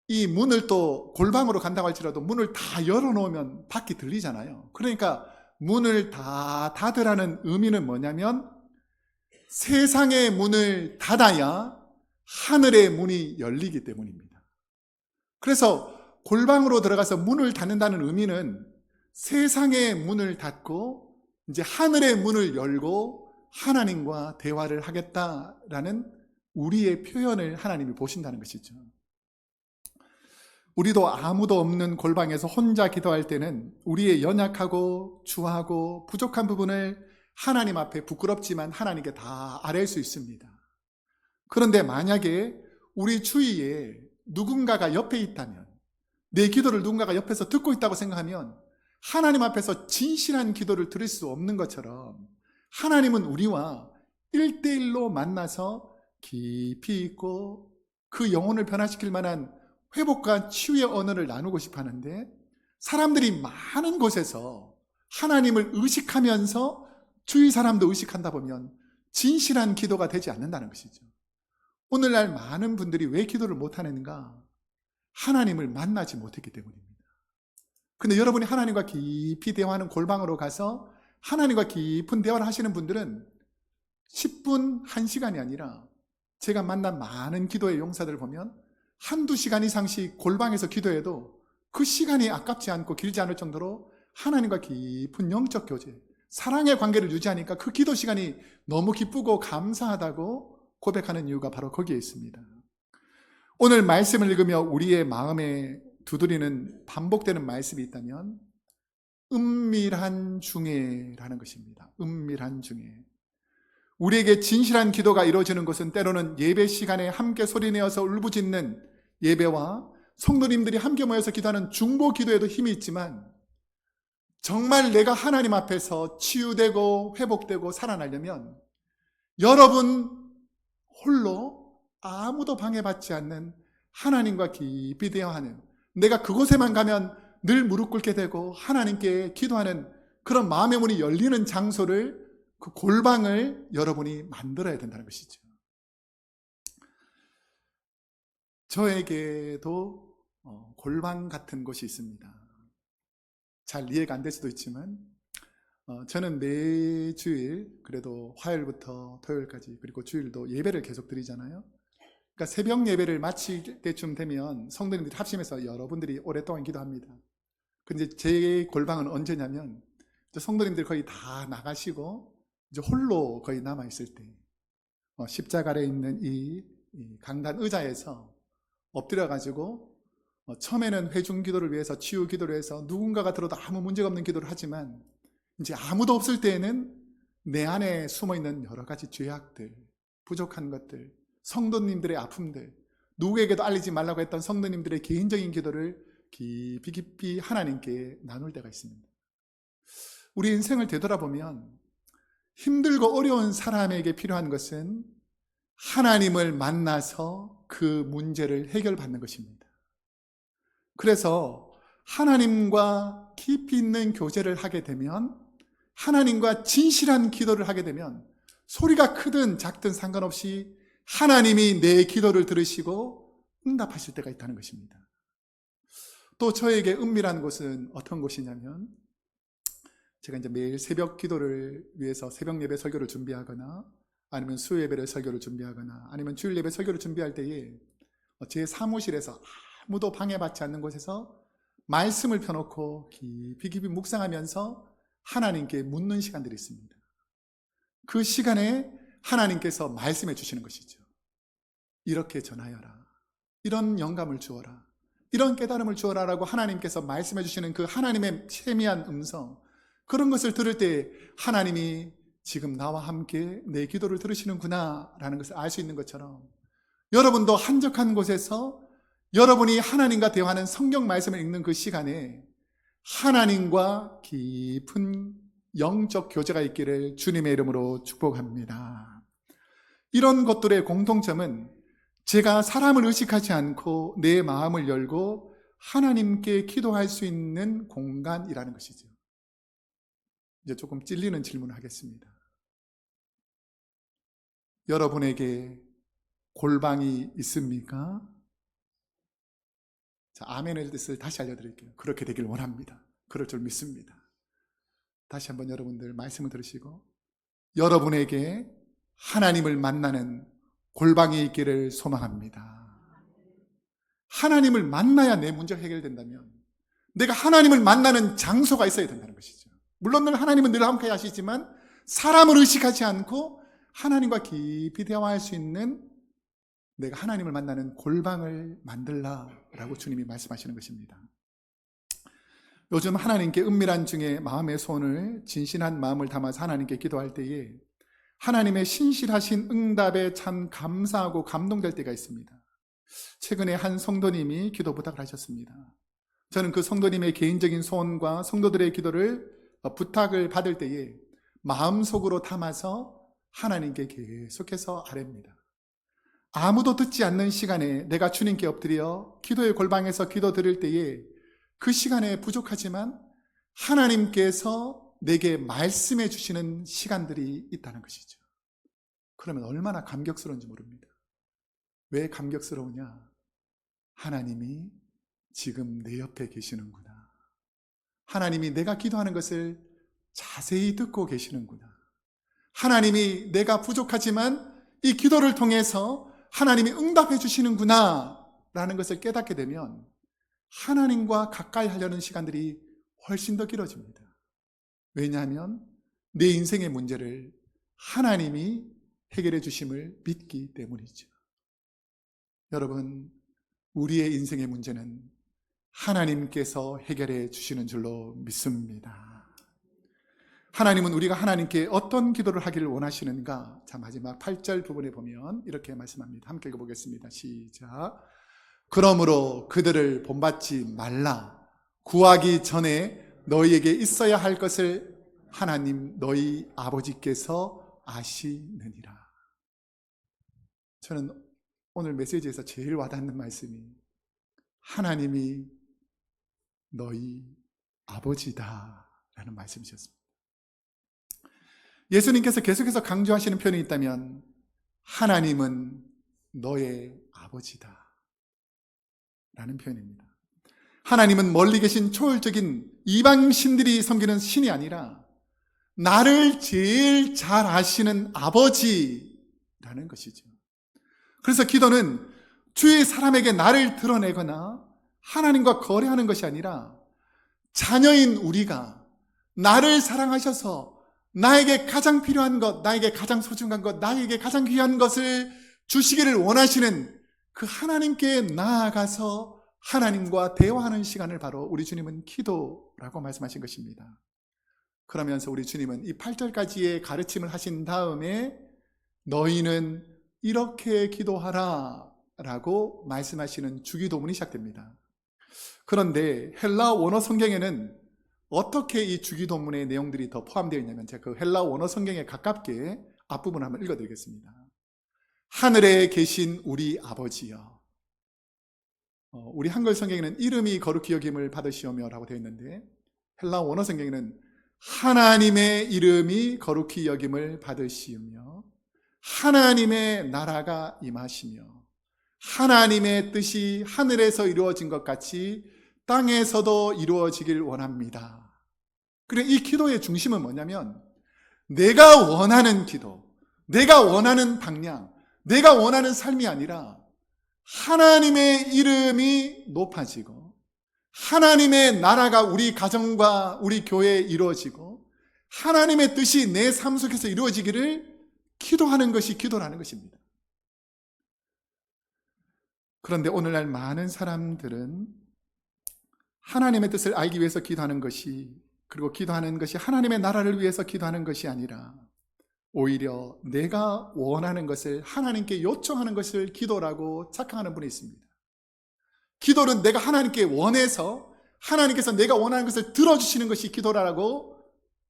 이 문을 또 골방으로 간다고 할지라도 문을 다 열어놓으면 밖이 들리잖아요. 그러니까 문을 다 닫으라는 의미는 뭐냐면 세상의 문을 닫아야 하늘의 문이 열리기 때문입니다. 그래서 골방으로 들어가서 문을 닫는다는 의미는 세상의 문을 닫고 이제 하늘의 문을 열고 하나님과 대화를 하겠다라는 우리의 표현을 하나님이 보신다는 것이죠. 우리도 아무도 없는 골방에서 혼자 기도할 때는 우리의 연약하고 추하고 부족한 부분을 하나님 앞에 부끄럽지만 하나님께 다 아뢰을 수 있습니다. 그런데 만약에 우리 주위에 누군가가 옆에 있다면, 내 기도를 누군가가 옆에서 듣고 있다고 생각하면 하나님 앞에서 진실한 기도를 들을 수 없는 것처럼 하나님은 우리와 1대1로 만나서 깊이 있고 그 영혼을 변화시킬 만한 회복과 치유의 언어를 나누고 싶어 하는데, 사람들이 많은 곳에서 하나님을 의식하면서 주위 사람도 의식한다 보면 진실한 기도가 되지 않는다는 것이죠. 오늘날 많은 분들이 왜 기도를 못하는가? 하나님을 만나지 못했기 때문입니다. 근데 여러분이 하나님과 깊이 대화하는 골방으로 가서 하나님과 깊은 대화를 하시는 분들은 10분, 1시간이 아니라 제가 만난 많은 기도의 용사들을 보면 한두 시간 이상씩 골방에서 기도해도 그 시간이 아깝지 않고 길지 않을 정도로 하나님과 깊은 영적 교제, 사랑의 관계를 유지하니까 그 기도 시간이 너무 기쁘고 감사하다고 고백하는 이유가 바로 거기에 있습니다. 오늘 말씀을 읽으며 우리의 마음에 두드리는 반복되는 말씀이 있다면 은밀한 중에라는 것입니다. 은밀한 중에. 우리에게 진실한 기도가 이루어지는 것은 때로는 예배 시간에 함께 소리내어서 울부짖는 예배와 성도님들이 함께 모여서 기도하는 중보 기도에도 힘이 있지만, 정말 내가 하나님 앞에서 치유되고 회복되고 살아나려면 여러분 홀로 아무도 방해받지 않는 하나님과 깊이 대화하는, 내가 그곳에만 가면 늘 무릎 꿇게 되고 하나님께 기도하는 그런 마음의 문이 열리는 장소를, 그 골방을 여러분이 만들어야 된다는 것이죠. 저에게도 골방 같은 곳이 있습니다. 잘 이해가 안 될 수도 있지만 저는 매주일, 그래도 화요일부터 토요일까지, 그리고 주일도 예배를 계속 드리잖아요. 그러니까 새벽 예배를 마칠 때쯤 되면 성도님들이 합심해서 여러분들이 오랫동안 기도합니다. 근데 제 골방은 언제냐면 성도님들이 거의 다 나가시고 이제 홀로 거의 남아있을 때, 십자가 아래 있는 이 강단 의자에서 엎드려가지고 처음에는 회중 기도를 위해서, 치유 기도를 위해서 누군가가 들어도 아무 문제가 없는 기도를 하지만, 이제 아무도 없을 때에는 내 안에 숨어있는 여러 가지 죄악들, 부족한 것들, 성도님들의 아픔들, 누구에게도 알리지 말라고 했던 성도님들의 개인적인 기도를 깊이 깊이 하나님께 나눌 때가 있습니다. 우리 인생을 되돌아보면 힘들고 어려운 사람에게 필요한 것은 하나님을 만나서 그 문제를 해결받는 것입니다. 그래서 하나님과 깊이 있는 교제를 하게 되면, 하나님과 진실한 기도를 하게 되면 소리가 크든 작든 상관없이 하나님이 내 기도를 들으시고 응답하실 때가 있다는 것입니다. 또 저에게 은밀한 곳은 어떤 곳이냐면, 제가 이제 매일 새벽 기도를 위해서 새벽 예배 설교를 준비하거나, 아니면 수요 예배를 설교를 준비하거나, 아니면 주일 예배 설교를 준비할 때에 제 사무실에서 아무도 방해받지 않는 곳에서 말씀을 펴놓고 깊이 깊이 묵상하면서 하나님께 묻는 시간들이 있습니다. 그 시간에 하나님께서 말씀해 주시는 것이죠. 이렇게 전하여라, 이런 영감을 주어라, 이런 깨달음을 주어라 라고 하나님께서 말씀해 주시는 그 하나님의 세미한 음성, 그런 것을 들을 때 하나님이 지금 나와 함께 내 기도를 들으시는구나 라는 것을 알 수 있는 것처럼, 여러분도 한적한 곳에서 여러분이 하나님과 대화하는 성경 말씀을 읽는 그 시간에 하나님과 깊은 영적 교제가 있기를 주님의 이름으로 축복합니다. 이런 것들의 공통점은 제가 사람을 의식하지 않고 내 마음을 열고 하나님께 기도할 수 있는 공간이라는 것이죠. 이제 조금 찔리는 질문을 하겠습니다. 여러분에게 골방이 있습니까? 자, 아멘의 뜻을 다시 알려드릴게요. 그렇게 되길 원합니다. 그럴 줄 믿습니다. 다시 한번 여러분들 말씀을 들으시고, 여러분에게 하나님을 만나는 골방이 있기를 소망합니다. 하나님을 만나야 내 문제가 해결된다면 내가 하나님을 만나는 장소가 있어야 된다는 것이죠. 물론 하나님은 늘 함께 하시지만 사람을 의식하지 않고 하나님과 깊이 대화할 수 있는 내가 하나님을 만나는 골방을 만들라라고 주님이 말씀하시는 것입니다. 요즘 하나님께 은밀한 중에 마음의 소원을 진실한 마음을 담아서 하나님께 기도할 때에 하나님의 신실하신 응답에 참 감사하고 감동될 때가 있습니다. 최근에 한 성도님이 기도 부탁을 하셨습니다. 저는 그 성도님의 개인적인 소원과 성도들의 기도를 부탁을 받을 때에 마음속으로 담아서 하나님께 계속해서 아뢰입니다. 아무도 듣지 않는 시간에 내가 주님께 엎드려 기도의 골방에서 기도 드릴 때에 그 시간에 부족하지만 하나님께서 내게 말씀해 주시는 시간들이 있다는 것이죠. 그러면 얼마나 감격스러운지 모릅니다. 왜 감격스러우냐? 하나님이 지금 내 옆에 계시는구나. 하나님이 내가 기도하는 것을 자세히 듣고 계시는구나. 하나님이 내가 부족하지만 이 기도를 통해서 하나님이 응답해 주시는구나 라는 것을 깨닫게 되면 하나님과 가까이 하려는 시간들이 훨씬 더 길어집니다. 왜냐하면 내 인생의 문제를 하나님이 해결해 주심을 믿기 때문이죠. 여러분, 우리의 인생의 문제는 하나님께서 해결해 주시는 줄로 믿습니다. 하나님은 우리가 하나님께 어떤 기도를 하기를 원하시는가? 자, 마지막 8절 부분에 보면 이렇게 말씀합니다. 함께 읽어보겠습니다. 시작. 그러므로 그들을 본받지 말라. 구하기 전에 너희에게 있어야 할 것을 하나님 너희 아버지께서 아시느니라. 저는 오늘 메시지에서 제일 와닿는 말씀이 하나님이 너희 아버지다 라는 말씀이셨습니다. 예수님께서 계속해서 강조하시는 표현이 있다면 하나님은 너의 아버지다 라는 표현입니다. 하나님은 멀리 계신 초월적인 이방 신들이 섬기는 신이 아니라 나를 제일 잘 아시는 아버지라는 것이죠. 그래서 기도는 주위 사람에게 나를 드러내거나 하나님과 거래하는 것이 아니라 자녀인 우리가 나를 사랑하셔서 나에게 가장 필요한 것, 나에게 가장 소중한 것, 나에게 가장 귀한 것을 주시기를 원하시는 그 하나님께 나아가서 하나님과 대화하는 시간을 바로 우리 주님은 기도라고 말씀하신 것입니다. 그러면서 우리 주님은 이 8절까지의 가르침을 하신 다음에 너희는 이렇게 기도하라 라고 말씀하시는 주기도문이 시작됩니다. 그런데 헬라 원어 성경에는 어떻게 이 주기도문의 내용들이 더 포함되어 있냐면 제가 그 헬라 원어 성경에 가깝게 앞부분을 한번 읽어드리겠습니다. 하늘에 계신 우리 아버지여. 우리 한글 성경에는 이름이 거룩히 여김을 받으시오며 라고 되어 있는데 헬라 원어 성경에는 하나님의 이름이 거룩히 여김을 받으시오며 하나님의 나라가 임하시며 하나님의 뜻이 하늘에서 이루어진 것 같이 땅에서도 이루어지길 원합니다. 그리고 이 기도의 중심은 뭐냐면 내가 원하는 기도, 내가 원하는 방향, 내가 원하는 삶이 아니라 하나님의 이름이 높아지고 하나님의 나라가 우리 가정과 우리 교회에 이루어지고 하나님의 뜻이 내 삶 속에서 이루어지기를 기도하는 것이 기도라는 것입니다. 그런데 오늘날 많은 사람들은 하나님의 뜻을 알기 위해서 기도하는 것이, 그리고 기도하는 것이 하나님의 나라를 위해서 기도하는 것이 아니라 오히려 내가 원하는 것을 하나님께 요청하는 것을 기도라고 착각하는 분이 있습니다. 기도는 내가 하나님께 원해서 하나님께서 내가 원하는 것을 들어주시는 것이 기도라고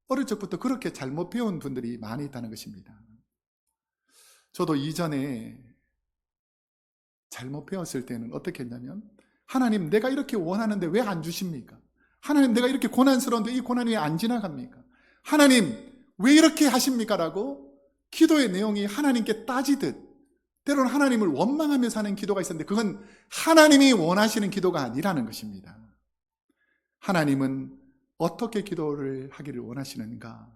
어릴 적부터 그렇게 잘못 배운 분들이 많이 있다는 것입니다. 저도 이전에 잘못 배웠을 때는 어떻게 했냐면 하나님 내가 이렇게 원하는데 왜 안 주십니까? 하나님 내가 이렇게 고난스러운데 이 고난이 왜 안 지나갑니까? 하나님 왜 이렇게 하십니까? 라고 기도의 내용이 하나님께 따지듯 때로는 하나님을 원망하면서 하는 기도가 있었는데 그건 하나님이 원하시는 기도가 아니라는 것입니다. 하나님은 어떻게 기도를 하기를 원하시는가?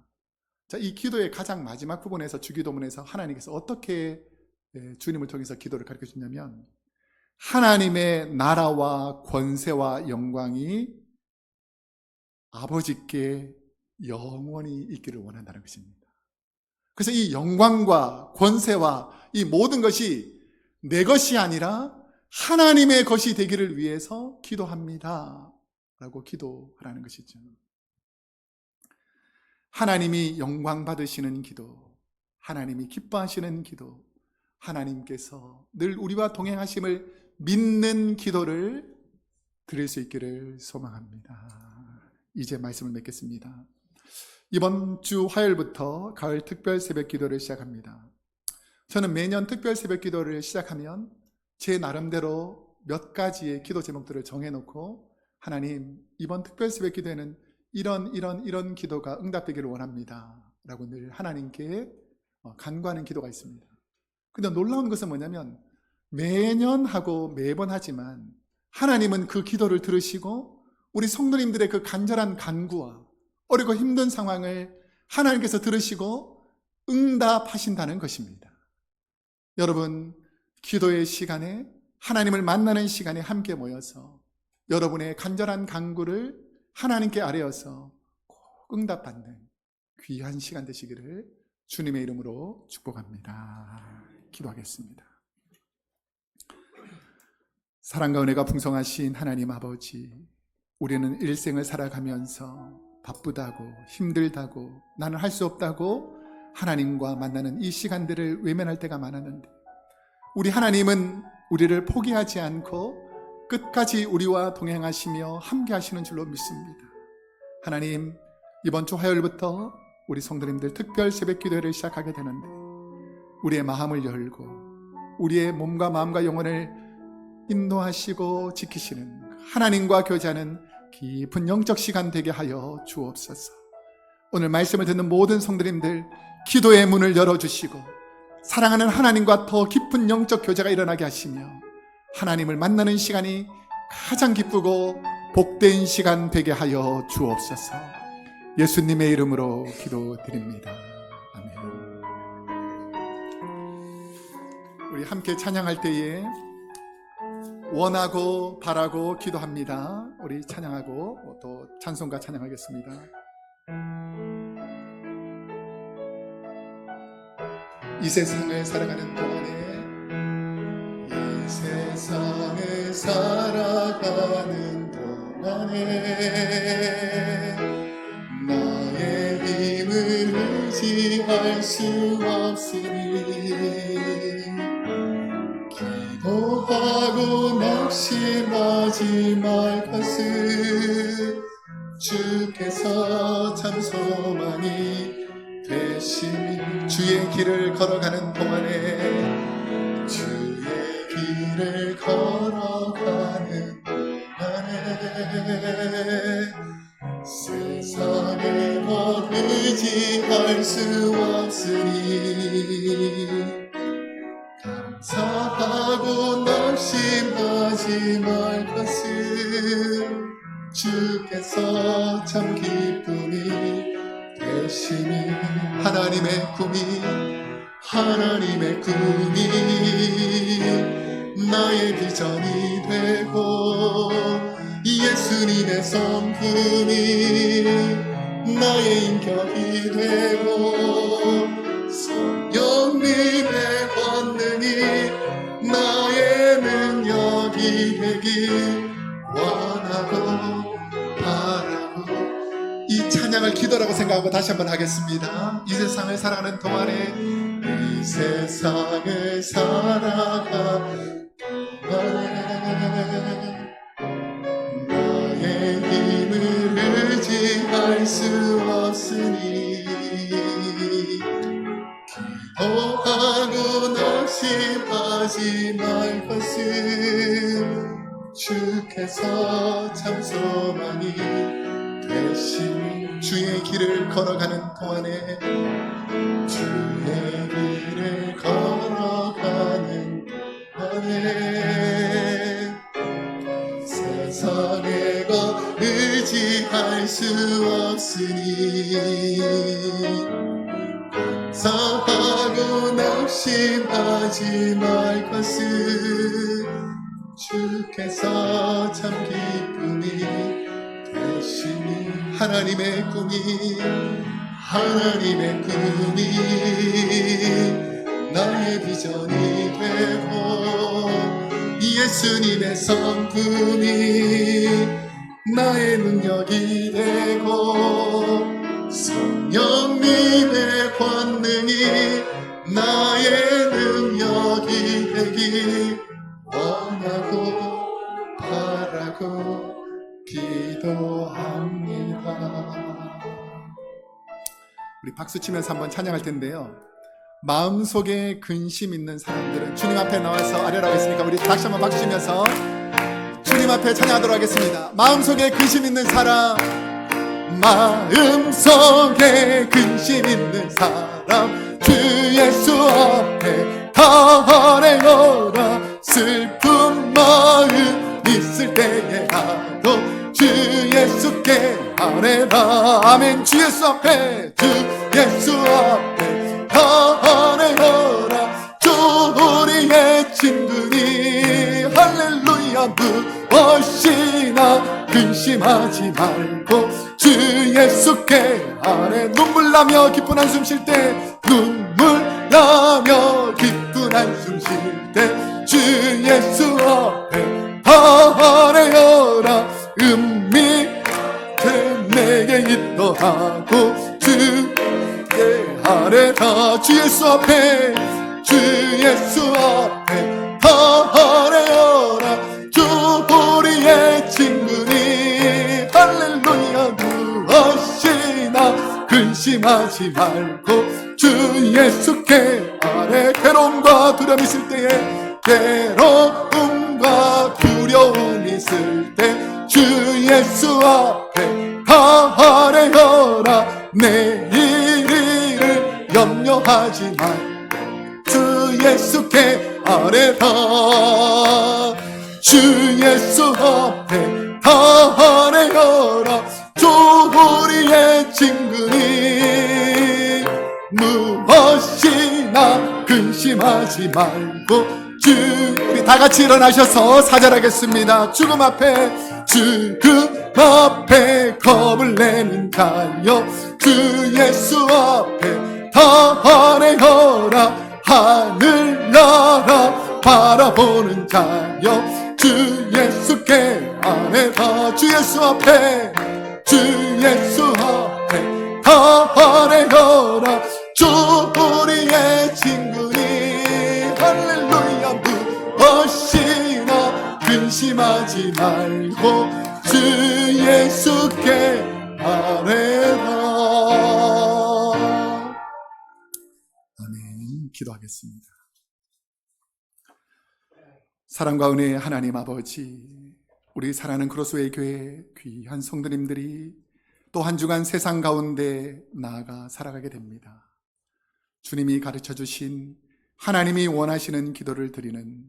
자, 이 기도의 가장 마지막 부분에서 주기도문에서 하나님께서 어떻게 주님을 통해서 기도를 가르쳐 주냐면 하나님의 나라와 권세와 영광이 아버지께 영원히 있기를 원한다는 것입니다. 그래서 이 영광과 권세와 이 모든 것이 내 것이 아니라 하나님의 것이 되기를 위해서 기도합니다 라고 기도하라는 것이죠. 하나님이 영광 받으시는 기도, 하나님이 기뻐하시는 기도, 하나님께서 늘 우리와 동행하심을 믿는 기도를 드릴 수 있기를 소망합니다. 이제 말씀을 맺겠습니다. 이번 주 화요일부터 가을 특별 새벽 기도를 시작합니다. 저는 매년 특별 새벽 기도를 시작하면 제 나름대로 몇 가지의 기도 제목들을 정해놓고, 하나님, 이번 특별 새벽 기도에는 이런 기도가 응답되기를 원합니다 라고 늘 하나님께 간구하는 기도가 있습니다. 근데 놀라운 것은 뭐냐면, 매년 하고 매번 하지만 하나님은 그 기도를 들으시고 우리 성도님들의 그 간절한 간구와 어렵고 힘든 상황을 하나님께서 들으시고 응답하신다는 것입니다. 여러분, 기도의 시간에, 하나님을 만나는 시간에 함께 모여서 여러분의 간절한 간구를 하나님께 아뢰어서 꼭 응답받는 귀한 시간 되시기를 주님의 이름으로 축복합니다. 기도하겠습니다. 사랑과 은혜가 풍성하신 하나님 아버지, 우리는 일생을 살아가면서 바쁘다고 힘들다고 나는 할 수 없다고 하나님과 만나는 이 시간들을 외면할 때가 많았는데, 우리 하나님은 우리를 포기하지 않고 끝까지 우리와 동행하시며 함께 하시는 줄로 믿습니다. 하나님, 이번 주 화요일부터 우리 성도님들 특별 새벽 기도회를 시작하게 되는데, 우리의 마음을 열고 우리의 몸과 마음과 영혼을 인도하시고 지키시는 하나님과 교제하는 깊은 영적 시간 되게 하여 주옵소서. 오늘 말씀을 듣는 모든 성도님들 기도의 문을 열어주시고 사랑하는 하나님과 더 깊은 영적 교제가 일어나게 하시며 하나님을 만나는 시간이 가장 기쁘고 복된 시간 되게 하여 주옵소서. 예수님의 이름으로 기도드립니다. 아멘. 우리 함께 찬양할 때에 원하고 바라고 기도합니다. 우리 찬양하고 또 찬송가 찬양하겠습니다. 이 세상을 살아가는 동안에, 이 세상을 살아가는 동안에 나의 힘을 의지할 수 없으니 기도하고 낙심하지 말 것을 주께서 참 소망이 되시니, 주의 길을 걸어가는 동안에, 주의 길을 걸어가는 동안에 세상의 것 의지할 수 없으니 감사하고 낙심하지 말 것을 주께서 참 기쁨이 되시니, 하나님의 꿈이 나의 비전이 되고 예수님의 성품이 나의 인격이 되고 성령님의 권능이 나의 능력이 되길 원하고 바라고, 이 찬양을 기도라고 생각하고 다시 한번 하겠습니다. 이 세상을 살아가는 동안에, 이 세상을 살아가는 동안에 나의 힘을 의지할 수 없으니 기도하고 낙심하지 말 것을 주께서 참 소망이 되시니, 주의 길을 걸어가는 동안에, 주의 길을 걸어가는 동안에 세상의 것 의지할 수 없으니 감사하고 낙심하지 말 것을 주께서 참 기쁨이 열심히 하나님의 꿈이 나의 비전이 되고 예수님의 성품이 나의 능력이 되고 성령님의 권능이 나의 능력이 되기 원하고 바라고 기도합니다. 우리 박수 치면서 한번 찬양할 텐데요, 마음속에 근심 있는 사람들은 주님 앞에 나와서 아뢰라고 했으니까 우리 다시 한번 박수 치면서 주님 앞에 찬양하도록 하겠습니다. 마음속에 근심 있는 사람, 마음속에 근심 있는 사람, 주 예수 앞에 다 아뢰어라. 슬픈 마음 있을 때에라도 주 예수께 아뢰라. 아멘. 주 예수 앞에, 주 예수 앞에 다 아뢰어라. 주 우리의 친구니 할렐루야. 무엇이나 근심하지 말고 주 예수께 아뢰. 눈물 나며 기쁜 한숨 쉴 때, 눈물 나며 기쁜 한숨 쉴 때 주 예수 앞에 아뢰어라. 은밀한 내게 있더라도 주께 아뢰라. 주 예수 앞에, 주 예수 앞에 아뢰어라. 주 우리의 친구니 할렐루야. 무엇이나 근심하지 말고 주 예수께 아뢰. 괴로움과 두려움 있을 때에, 괴로움과 두려움 있을 때 주 예수 앞에 다 아뢰어라. 내일을 염려하지 말고 주 예수께 아뢰라. 주 예수 앞에 다 아뢰어라. 주 우리의 친구니 무엇이나 근심하지 말고 우리 다 같이 일어나셔서 사절하겠습니다. 죽음 앞에 겁을 내는 자여, 주 예수 앞에 다 아뢰어라. 하늘나라 바라보는 자여, 주 예수께 아뢰라. 주 예수 앞에, 주 예수 앞에 다 아뢰어라. 주 우리의 친구니 할렐루야. 무엇이나 근심하지 말고 주 예수께 아뢰라. 아멘. 기도하겠습니다. 사랑과 은혜의 하나님 아버지, 우리 사랑하는 크로스웨이 교회 귀한 성도님들이 또 한 주간 세상 가운데 나아가 살아가게 됩니다. 주님이 가르쳐 주신, 하나님이 원하시는 기도를 드리는,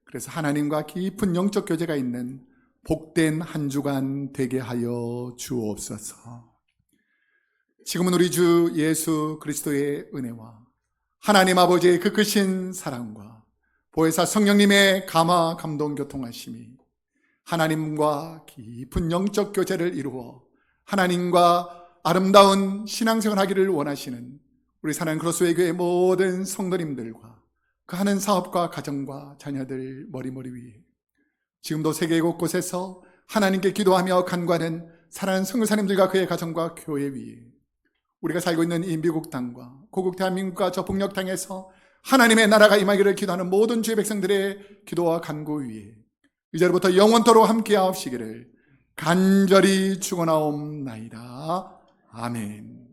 그래서 하나님과 깊은 영적 교제가 있는 복된 한 주간 되게 하여 주옵소서. 지금은 우리 주 예수 그리스도의 은혜와 하나님 아버지의 그 크신 사랑과 보혜사 성령님의 감화 감동 교통하심이 하나님과 깊은 영적 교제를 이루어 하나님과 아름다운 신앙생활 하기를 원하시는 우리 사랑하는 크로스웨이 교회 모든 성도님들과 그 하는 사업과 가정과 자녀들 머리머리 위에 지금도 세계 곳곳에서 하나님께 기도하며 간구하는 사랑하는 선교사님들과 그의 가정과 교회 위에 우리가 살고 있는 이 미국 땅과 고국 대한민국과 저 북녘 땅에서 하나님의 나라가 임하기를 기도하는 모든 주의 백성들의 기도와 간구 위에 이제로부터 영원토록 함께하옵시기를 간절히 축원하옵나이다. 아멘.